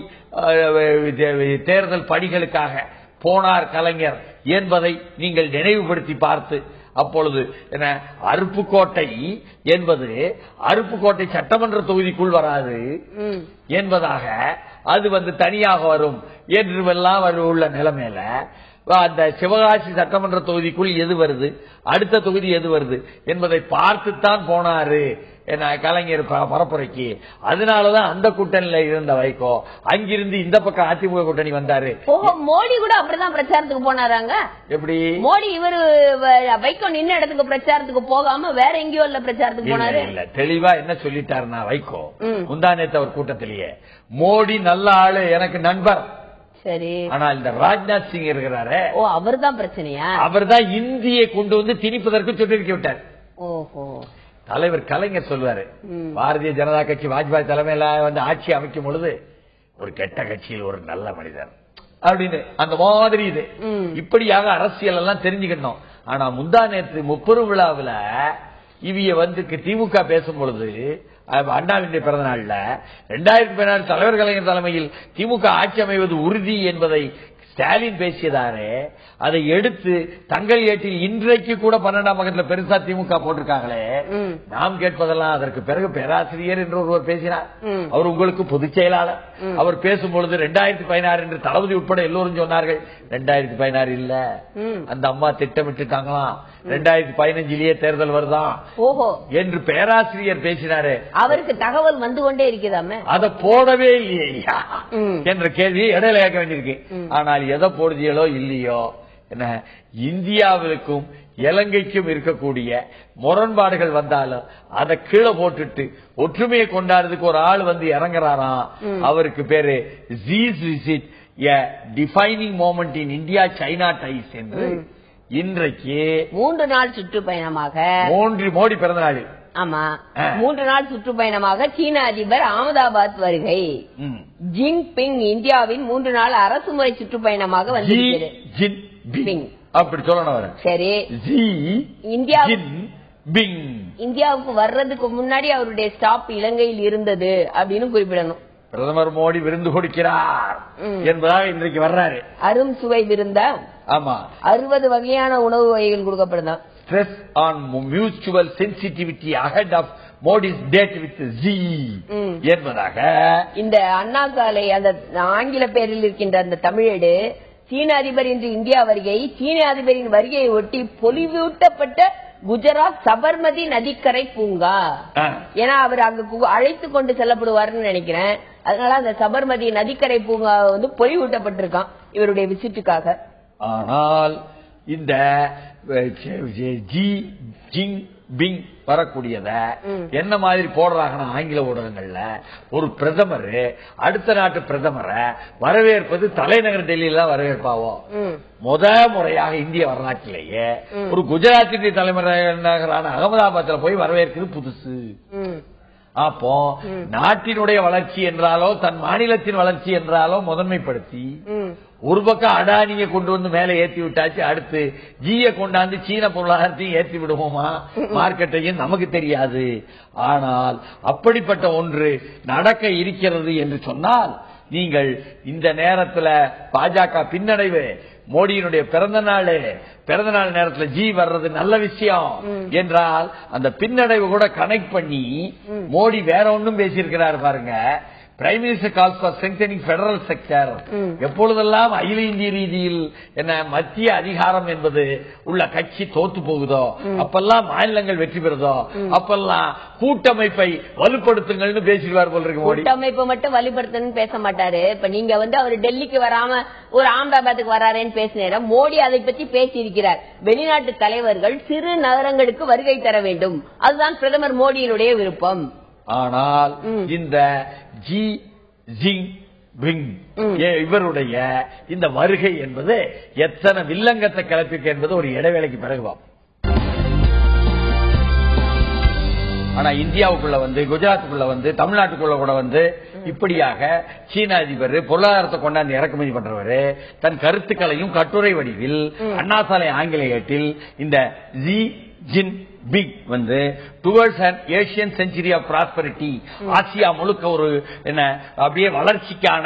தேர்தல் பணிகளுக்காக போனார் கலைஞர் என்பதை நீங்கள் நினைவுபடுத்தி பார்த்து அப்பொழுது என்ன அருப்புக்கோட்டை என்பது அருப்புக்கோட்டை சட்டமன்ற தொகுதிக்குள் வராது என்பதாக அது தனியாக வரும் என்றுமெல்லாம் உள்ள நிலைமையில அந்த சிவகாசி சட்டமன்ற தொகுதிக்குள் எது வருது, அடுத்த தொகுதி எது வருது என்பதை பார்த்துத்தான் போனாரு கலைஞர் பரப்புரைக்கு. அதனாலதான் அந்த கூட்டணியில இருந்த வைகோ அங்கிருந்து இந்த பக்கம் அதிமுக கூட்டணி வந்தாரு. மோடி கூட அப்படிதான் பிரச்சாரத்துக்கு போனாராங்க. எப்படி மோடி இவரு வைகோ நின்ன இடத்துக்கு பிரச்சாரத்துக்கு போகாம வேற எங்கேயோ இல்ல பிரச்சாரத்துக்கு போனாரு. இல்ல தெளிவா என்ன சொல்லிட்டாருன்னா வைகோ முந்தானேத்து அவர் கூட்டத்திலேயே மோடி நல்ல ஆளு, எனக்கு நண்பர். சரி, ஆனா இந்த ராஜ்நாத் சிங் இருக்கிறாரு, அவர் தான் பிரச்சனையா? அவர் தான் இந்தியை கொண்டு வந்து திணிப்பதற்கு சொல்லிருக்க விட்டார். ஓஹோ, தலைவர் கலைஞர் சொல்வாரு, பாரதிய ஜனதா கட்சி வாஜ்பாய் தலைமையில ஆட்சி அமைக்கும் பொழுது ஒரு கெட்ட கட்சியில் ஒரு நல்ல மனிதர் அப்படின்னு அந்த மாதிரி இது இப்படியாக அரசியல் எல்லாம் தெரிஞ்சுக்கணும். ஆனா முந்தா நேற்று முப்பெரும் விழாவில் இவிய திமுக பேசும் பொழுது அண்ணாவின் பிறந்த நாள்ல 2016 தலைவர் கலைஞர் தலைமையில் திமுக ஆட்சி அமைவது உறுதி என்பதை ஸ்டாலின் பேசியதாரே, அதை எடுத்து தங்கள் ஏட்டில் இன்றைக்கு கூட 12ஆம் பக்கத்தில் பெருசா திமுக போட்டிருக்காங்களே. நாம் கேட்பதெல்லாம் அதற்கு பிறகு பேராசிரியர் என்று ஒருவர் பேசினார். அவர் உங்களுக்கு பொதுச் செயலாளர். அவர் பேசும்பொழுது 2016 என்று தளபதி உட்பட எல்லோரும் சொன்னார்கள். 2016 இல்ல, அந்த அம்மா திட்டமிட்டுட்டாங்களாம் 2015 தேர்தல் வருதான் என்று பேராசிரியர் பேசினாரு. அவருக்கு தகவல் வந்து கொண்டே இருக்கிறாமே, அதை போடவே இல்லையா என்ற கேள்வியை இடையில கேட்க வேண்டியிருக்கு. ஆனால் எதை போடுதியோ இல்லையோ என்ன, இந்தியாவிற்கும் இலங்கைக்கும் இருக்கக்கூடிய முரண்பாடுகள் வந்தாலும் அதை கீழே போட்டுட்டு ஒற்றுமையை கொண்டாடுறதுக்கு ஒரு ஆள் இறங்குறாராம். அவருக்கு பேரு Xi's visit a defining moment in India China ties என்று இன்றைக்கு 3 நாள் சுற்றுப்பயணமாக மோடி பிறந்த நாள். ஆமா, 3 நாள் சுற்றுப்பயணமாக சீன அதிபர் அகமதாபாத் வருகை. ஜின்பிங் இந்தியாவின் 3 நாள் அரசுமுறை சுற்றுப்பயணமாக வந்திருக்கிறது. அப்படி சொல்லணும். சரி, இந்தியாவுக்கு வர்றதுக்கு முன்னாடி அவருடைய ஸ்டாப் இலங்கையில் இருந்தது அப்படின்னு குறிப்பிடணும். பிரதமர் மோடி விருந்து கொடுக்கிறார் என்பதாக இன்றைக்கு வர்றாரு. அரும் சுவை விருந்தா? ஆமா, 60 வகையான உணவு வகைகள் கொடுக்கப்படுதான். Stress on mutual sensitivity ahead of Modi's date with Z என்பதாக இந்த அண்ணா சாலை அந்த ஆங்கில பெயரில் இருக்கின்ற அந்த தமிழேடு சீன அதிபர் இன்று இந்தியா வருகை, சீன அதிபரின் வருகையை ஒட்டி பொலிவூட்டப்பட்ட குஜராத் சபர்மதி நதிக்கரை பூங்கா. ஏன்னா அவர் அங்க அழைத்து கொண்டு செல்லப்படுவார்னு நினைக்கிறேன். அதனால அந்த சபர்மதி நதிக்கரை பூங்கா பொலிவூட்டப்பட்டிருக்கான் இவருடைய விசிட்டுக்காக. ஆனால் இந்த ஜி ஜிங் பிங் வரக்கூடியத என்ன மாதிரி போடுறாங்கன்னா ஆங்கில ஊடகங்கள்ல ஒரு பிரதமர் அடுத்த நாட்டு பிரதமரை வரவேற்பது தலைநகர் டெல்லியில தான் வரவேற்பாவோ. முறையாக இந்திய வரலாற்றிலேயே ஒரு குஜராத்தின் தலைநகரான அகமதாபாத்ல போய் வரவேற்கிறது புதுசு. அப்போ நாட்டினுடைய வளர்ச்சி என்றாலோ தன் மாநிலத்தின் வளர்ச்சி என்றாலோ முதன்மைப்படுத்தி ஒரு பக்கம் அடானியை கொண்டு வந்து மேல ஏற்றி விட்டாச்சு, அடுத்து ஜியை கொண்டாந்து சீன பொருளாதாரத்தையும் ஏற்றி விடுவோமா மார்க்கெட்டையும் நமக்கு தெரியாது. ஆனால் அப்படிப்பட்ட ஒன்று நடக்க இருக்கிறது என்று சொன்னால் நீங்கள் இந்த நேரத்தில் பாஜக பின்னடைவு, மோடியினுடைய பிறந்த நாள் நேரத்தில் ஜி வர்றது நல்ல விஷயம் என்றால் அந்த பின்னடைவு கூட கனெக்ட் பண்ணி மோடி வேற ஒன்னும் பேசியிருக்கிறார் பாருங்க. Prime minister calls for strengthening federal sector. எப்பொழுதெல்லாம் அகில இந்திய ரீதியில் என்ன மத்திய அதிகாரம் என்பது உள்ள கட்சி தோத்து போகுதோ அப்பெல்லாம் மாநிலங்கள் வெற்றி பெறுதோ அப்பெல்லாம் கூட்டமைப்பை வலுப்படுத்துங்கள்னு பேசிடுவார் போல இருக்கு. கூட்டமைப்பை மட்டும் வலுப்படுத்தணும்னு பேச மாட்டாரு. இப்ப நீங்க அவர் டெல்லிக்கு வராம ஒரு அகமதாபாத்துக்கு வராருன்னு பேசின மோடி அதை பத்தி பேசியிருக்கிறார். வெளிநாட்டு தலைவர்கள் சிறு நகரங்களுக்கு வருகை தர வேண்டும், அதுதான் பிரதமர் மோடியினுடைய விருப்பம். ஆனால் இந்த ஜி ஜிங் பிங் இவருடைய இந்த வருகை என்பது எத்தனை வில்லங்கத்தை கிளப்பிக்க என்பது ஒரு இடைவேளைக்கு பிறகுவாம். ஆனா இந்தியாவுக்குள்ள குஜராத்துக்குள்ள தமிழ்நாட்டுக்குள்ள கூட இப்படியாக சீன அதிபர் பொருளாதாரத்தை கொண்டாந்து இறக்குமதி பண்றவரு தன் கருத்துக்களையும் கட்டுரை வடிவில் அண்ணா சாலை ஆங்கில ஏட்டில் இந்த Xi Jinping towards an Asian century of prosperity, ஆசியா முழுக்க ஒரு என்ன அப்படியே வளர்ச்சிக்கான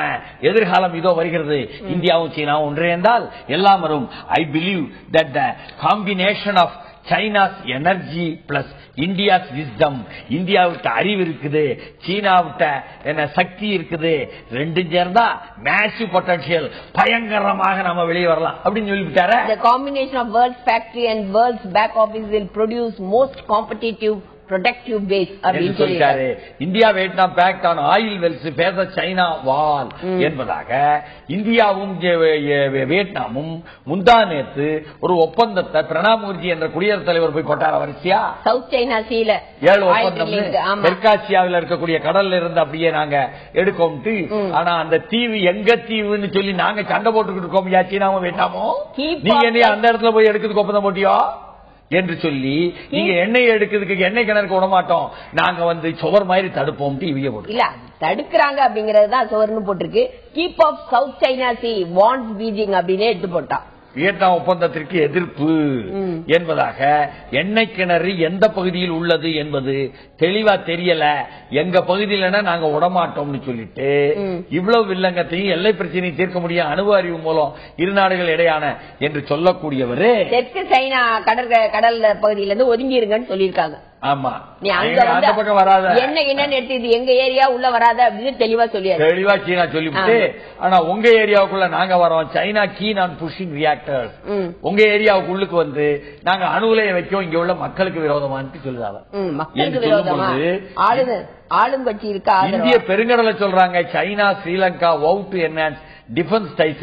எதிர்காலம் இதோ வருகிறது, இந்தியாவும் சீனாவும் ஒன்றிணைந்தால் எல்லாம் வரும். I believe that the combination of China's energy plus India's wisdom. இந்தியாவிட்ட அறிவு இருக்குது, சீனாவிட்ட என்ன சக்தி இருக்குது, ரெண்டும் சேர்ந்தா மேசிவ் பொட்டன்ஷியல், பயங்கரமாக நம்ம வெளியே வரலாம் அப்படின்னு சொல்லிவிட்டாரு. The combination of world's factory and world's back office will produce most competitive productive base அப்படின்னு சொல்லிட்டாரு. India Vietnam pact on oil wells பேச சைனா வால் என்பதாக இந்தியாவும் வியட்நாமும் முந்தா நேத்து ஒரு ஒப்பந்தத்தை பிரணாப் முகர்ஜி என்ற குடியரசுத் தலைவர் போய் போட்டார். வரிசையா சவுத் சைனா சீல 7 ஒப்பந்தம் தெற்காசியாவில் இருக்கக்கூடிய கடல்ல இருந்து அப்படியே நாங்க எடுக்கோம்ட்டு. ஆனா அந்த தீவு எங்க தீவுன்னு சொல்லி நாங்க சண்டை போட்டுக்கிட்டு இருக்கோம். சீனாவும் வியட்நாமும் நீங்க என்ன அந்த இடத்துல போய் எடுக்கிறதுக்கு ஒப்பந்தம் போட்டியோ என்று சொல்லி நீங்க எண்ணெய் எடுக்கிறதுக்கு எண்ணெய் கிணறுக்கு விட மாட்டோம், நாங்க சுவர் மாதிரி தடுப்போம் இவைய போட்டு இல்ல தடுக்கிறாங்க அப்படிங்கறது தான் சுவர்னு போட்டிருக்கு. Keep off south China sea wants Beijing அப்படின்னு எடுத்து போட்டான். வியட்நாம் ஒப்பந்தத்திற்கு எதிர்ப்பு என்பதாக எண்ணெய் கிணறு எந்த பகுதியில் உள்ளது என்பது தெளிவா தெரியல, எங்க பகுதியில நாங்க விடமாட்டோம்னு சொல்லிட்டு இவ்வளவு வில்லங்கத்தையும் எல்லை பிரச்சனையை தீர்க்க முடியும் அணு அறிவு மூலம் இரு நாடுகள் இடையான என்று சொல்லக்கூடியவரு தெற்கு சைனா கடல் பகுதியில இருந்து ஒதுங்கிருங்கன்னு சொல்லியிருக்காங்க. ஆமா, நீ அந்த பக்கம் வராத, என்ன என்னன்னு எடுத்து இது எங்க ஏரியா உள்ள வராத அப்படின்னு தெளிவா சீனா சொல்லிவிட்டு, ஆனா உங்க ஏரியாவுக்குள்ள நாங்க வரோம், China keen on pushing reactors, உங்க ஏரியாவுக்கு உள்ளுக்கு நாங்க அணு உலையம் வைக்கும், இங்க உள்ள மக்களுக்கு விரோதமானு சொல்லுறாங்க. மக்களுக்கு விரோதமா ஆளும் கட்சி இருக்கா? இந்திய பெருங்கடலை சொல்றாங்க China Sri Lanka would enhance defence ties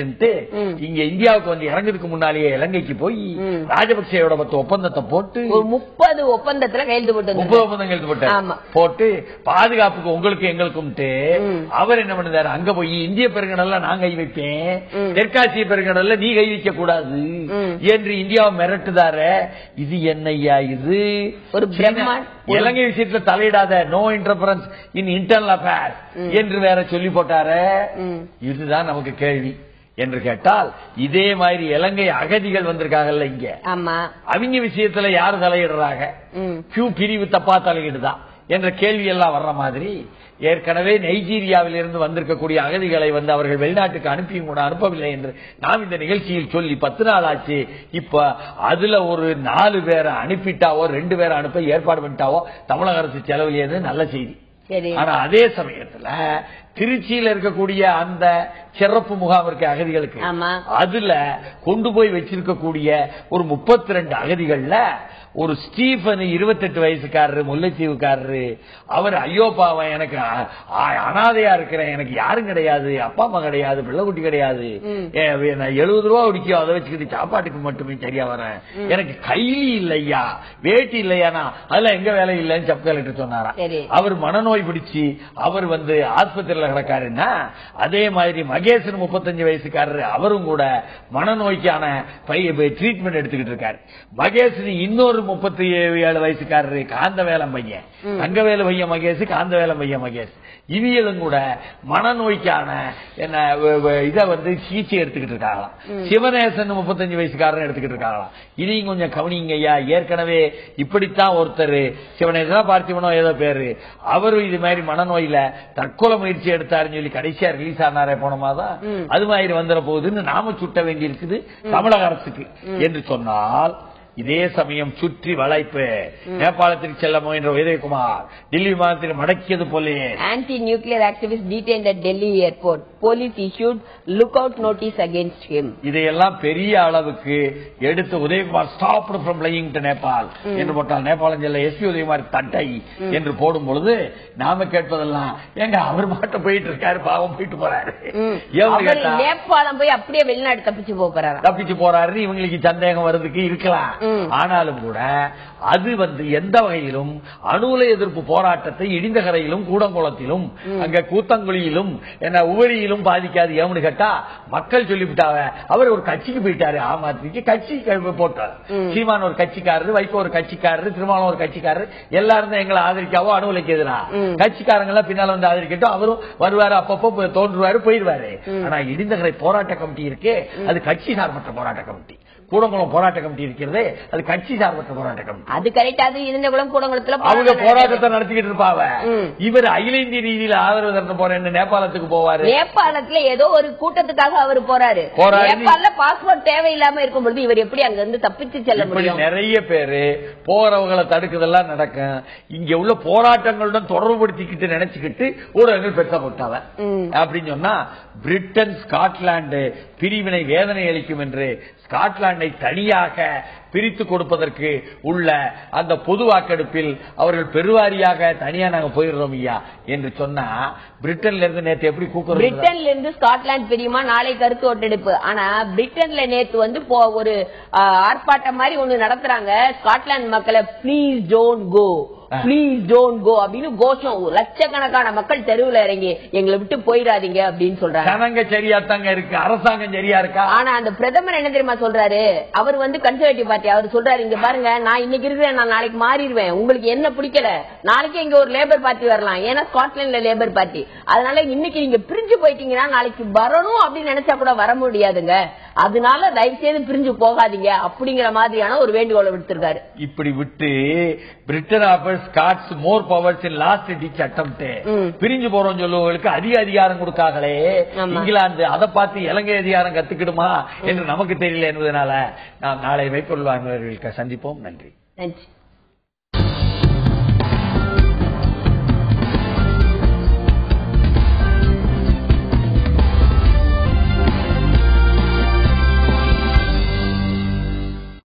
இங்க இந்தியாவுக்கு இறங்குறதுக்கு முன்னாலேயே இலங்கைக்கு போய் ராஜபக்சேயோட 10 ஒப்பந்தத்தை போட்டு 30 ஒப்பந்தத்துல கையெழுத்து போட்டு 30 ஒப்பந்தம் கையெழுத்து போட்டு பாதுகாப்புக்கு உங்களுக்கு எங்களுக்கும் அவர் என்ன பண்ணுறாரு, அங்க போய் இந்திய பெருங்கடல்ல நான் கை வைப்பேன், தெற்காசிய பெருங்கடல்ல நீ கை வைக்க கூடாது என்று இந்தியாவை மிரட்டுதார. இது என்னையா இது ஒரு இலங்கை விஷயத்துல தலையிடாத, no interference in internal affairs என்று வேற சொல்லி போட்டாரு. இதுதான் நமக்கு கேள்வி என்று கேட்டால், இதே மாதிரி இலங்கை அகதிகள் வந்திருக்காங்கல்ல இங்க, அவங்க விஷயத்துல யாரு தலையிடுறாங்க, கியூ பிரிவு தப்பா தலையிடுதா என்ற கேள்வி எல்லாம் வர்ற மாதிரி ஏற்கனவே நைஜீரியாவில் இருந்து வந்திருக்கக்கூடிய அகதிகளை அவர்கள் வெளிநாட்டுக்கு அனுப்பியும் கூட அனுப்பவில்லை என்று நாம் இந்த நிகழ்ச்சியில் சொல்லி 10 நாள் ஆச்சு. இப்ப அதுல ஒரு 4 பேரை அனுப்பிட்டாவோ 2 பேரை அனுப்ப ஏற்பாடு பண்ணிட்டாவோ தமிழக அரசு செலவிலியது நல்ல செய்தி. ஆனா அதே சமயத்துல திருச்சியில இருக்கக்கூடிய அந்த சிறப்பு முகாம் இருக்க அகதிகளுக்கு அதுல கொண்டு போய் வச்சிருக்கக்கூடிய ஒரு 32 அகதிகள்ல ஒரு ஸ்டீபன் 28 வயசுக்காரரு, முல்லைத்தீவுக்காரரு, அவர் ஐயோ பாவம் எனக்கு அனாதையா இருக்கிறேன், எனக்கு யாரும் கிடையாது, அப்பா அம்மா கிடையாது, பிள்ளைக்குட்டி கிடையாது, 70 ரூபா ஒடிக்கும், அதை வச்சுக்கிட்டு சாப்பாட்டுக்கு மட்டுமே சரியா வரேன், எனக்கு கைலி இல்லையா வேட்டி இல்லையானா அதெல்லாம் எங்க வேலை இல்லைன்னு சப் கலெக்டர் சொன்னாரா. அவர் மனநோய் பிடிச்சு அவர் ஆஸ்பத்திரியில கிடக்காருன்னா, அதே மாதிரி மகேசன் 35 வயசுக்காரரு, அவரும் கூட மனநோய்க்கான ட்ரீட்மெண்ட் எடுத்துக்கிட்டு இருக்காரு. மகேசன் இன்னொரு 37 வயசுக்காரரு காந்தவேலம் பையன், தங்கவேலு பையன் மகேஷ், காந்தவேலம் பையன் மகேஷ், இவியலும் கூட மனநோய்க்கான என்ன இதை சிகிச்சை எடுத்துக்கிட்டு இருக்காங்களாம். சிவநேசன் 35 வயசுக்காரன் எடுத்துக்கிட்டு இருக்காங்களாம். இதையும் கொஞ்சம் கவனிங்கய்யா. ஏற்கனவே இப்படித்தான் ஒருத்தர் சிவநேசனா பார்த்திபனோ ஏதோ பேரு, அவரும் இது மாதிரி மனநோயில தற்கொலை முயற்சி எடுத்தாருன்னு சொல்லி கடைசியா ரிலீஸ் ஆனாரே போன மாதம், அது மாதிரி வந்துட போகுதுன்னு நாம சுட்ட வேண்டி இருக்குது தமிழக அரசுக்கு என்று சொன்னால், இதே சமயம் சுற்றி வளைப்பு நேபாளத்திற்கு செல்ல முயன்ற உதயகுமார் டெல்லி விமானத்தில் மடக்கியது போலே. Anti nuclear activist detained at Delhi airport. Police issued lookout notice against him. இதையெல்லாம் பெரிய அளவுக்கு எடுத்து Udayakumar stopped from flying to Nepal என்று போட்டால், நேபாளம் செல்ல எஸ்பி உதயகுமார் தட்டை என்று போடும் பொழுது நாம கேட்பதெல்லாம், எங்க அவர் மட்டும் போயிட்டு இருக்காரு, பாவம் போயிட்டு போறாரு, நேபாளம் போய் அப்படியே வெளிநாடு தப்பிச்சு போறாரு. இவங்களுக்கு சந்தேகம் வர்றதுக்கு இருக்கலாம். ஆனாலும் கூட அது எந்த வகையிலும் அணு உலை எதிர்ப்பு போராட்டத்தை இடிந்தகரையிலும் கூடங்குளத்திலும் அங்க கூத்தங்குழியிலும் என்ன உவரியிலும் பாதிக்காது. ஏன்னு கேட்டா மக்கள் சொல்லிவிட்டாங்க, அவர் ஒரு கட்சிக்கு போயிட்டாரு, ஆம் ஆத்மிக்கு கட்சி போட்டார், சீமான் ஒரு கட்சிக்காரரு, வைகோ ஒரு கட்சிக்காரரு, திருமாவளவன் ஒரு கட்சிக்காரரு, எல்லாரும் எங்களை ஆதரிக்காவோ அணு உலைக்கு எதிராக கட்சிக்காரங்க எல்லாம் பின்னால ஆதரிக்கட்டும், அவரும் வருவாரு, அப்பப்போ தோன்றுவாரு, போயிருவாரு. ஆனா இடிந்தகரை போராட்ட கமிட்டி இருக்கு, அது கட்சி சார்பற்ற போராட்ட கமிட்டி. கூடங்குளம் போராட்ட கமிட்டி இருக்கிறது, அது கட்சி சார்பற்ற போராட்ட கமிட்டி. அது கரெக்டா, அது இருந்தகுளம் கூடங்குளத்துல அவங்க போராட்டத்தை நடத்திக்கிட்டு இருப்பாங்க. இவர் அகில இந்திய ரீதியில் ஆதரவு தரணும் போறேன்னு நேபாளத்துக்கு போவாரு. நேபாளத்துல ஏதோ ஒரு கூட்டத்துக்காக அவர் போறாரு. நேபாள பாஸ்போர்ட் தேவையில்லாம இருக்கும் பொழுது இவர் எப்படி அங்க இருந்து தப்பிச்சு செல்ல முடியும்? நிறைய பேரு போறவங்களை தடுக்குதெல்லாம் நடக்கும். இங்க உள்ள போராட்டங்களுடன் தொடர்புபடுத்திக்கிட்டு நினைச்சுக்கிட்டு ஊடகங்கள் பெருசா போட்டாவ அப்படின்னு சொன்னா, பிரிட்டன் ஸ்காட்லாந்து பிரிவினை வேதனை அளிக்கும் என்று ஸ்காட்லாண்டை தனியாக பிரித்து கொடுப்பதற்கு உள்ள அந்த பொது வாக்கெடுப்பில் அவர்கள் பெருவாரியாக தனியா நாங்க போயிடுறோம் ஐயா என்று சொன்னா, பிரிட்டன்ல இருந்து நேற்று எப்படி கூக்குறது? பிரிட்டன்ல இருந்து ஸ்காட்லாந்து பிரியுமா நாளை கருத்து ஓட்டெடுப்பு. ஆனா பிரிட்டன்ல நேற்று வந்து ஒரு ஆர்ப்பாட்டம் மாதிரி ஒண்ணு நடத்துறாங்க. ஸ்காட்லாந்து மக்களை please don't go, please don't go அப்படின்னு கோஷம். லட்சக்கணக்கான மக்கள் தெருவில் இறங்கி எங்களை விட்டு போயிடாதீங்க அப்படின்னு சொல்றாங்க. ஜனங்க சரியா தாங்க இருக்கு, அரசாங்கம் சரியா இருக்கா? ஆனா அந்த பிரதமர் என்ன தெரியுமா சொல்றாரு? அவர் வந்து கன்சர்வேட்டிவ் பார்ட்டி, அவர் சொல்றாரு, இங்க பாருங்க, நான் இன்னைக்கு இருக்கிறேன், நான் நாளைக்கு மாறிடுவேன், உங்களுக்கு என்ன பிடிக்கல நாளைக்கு இங்க ஒரு லேபர் பார்ட்டி வரலாம், ஏன்னா ஸ்காட்லாந்துல லேபர் பார்ட்டி, அதனால இன்னைக்கு நீங்க பிரிஞ்சு போயிட்டீங்கன்னா நாளைக்கு வரணும் அப்படின்னு நினைச்சா கூட வர முடியாதுங்க, அதனால தயவு செய்து பிரிஞ்சு போகாதீங்க அப்படிங்கிற மாதிரியான ஒரு வேண்டுகோளை விடுத்திருக்காரு. இப்படி விட்டு Britain offers Scott's more powers in last ditch attempt, பிரிஞ்சு போறோம் சொல்லுவங்களுக்கு அதிக அதிகாரம் கொடுக்காங்களே, இங்கிலாந்து அதை பார்த்து இலங்கை அதிகாரம் கத்துக்கிடுமா என்று நமக்கு தெரியல என்பதனால நாம் நாளை வைப்பொருள் வாங்குவர்களுக்கு சந்திப்போம். நன்றி.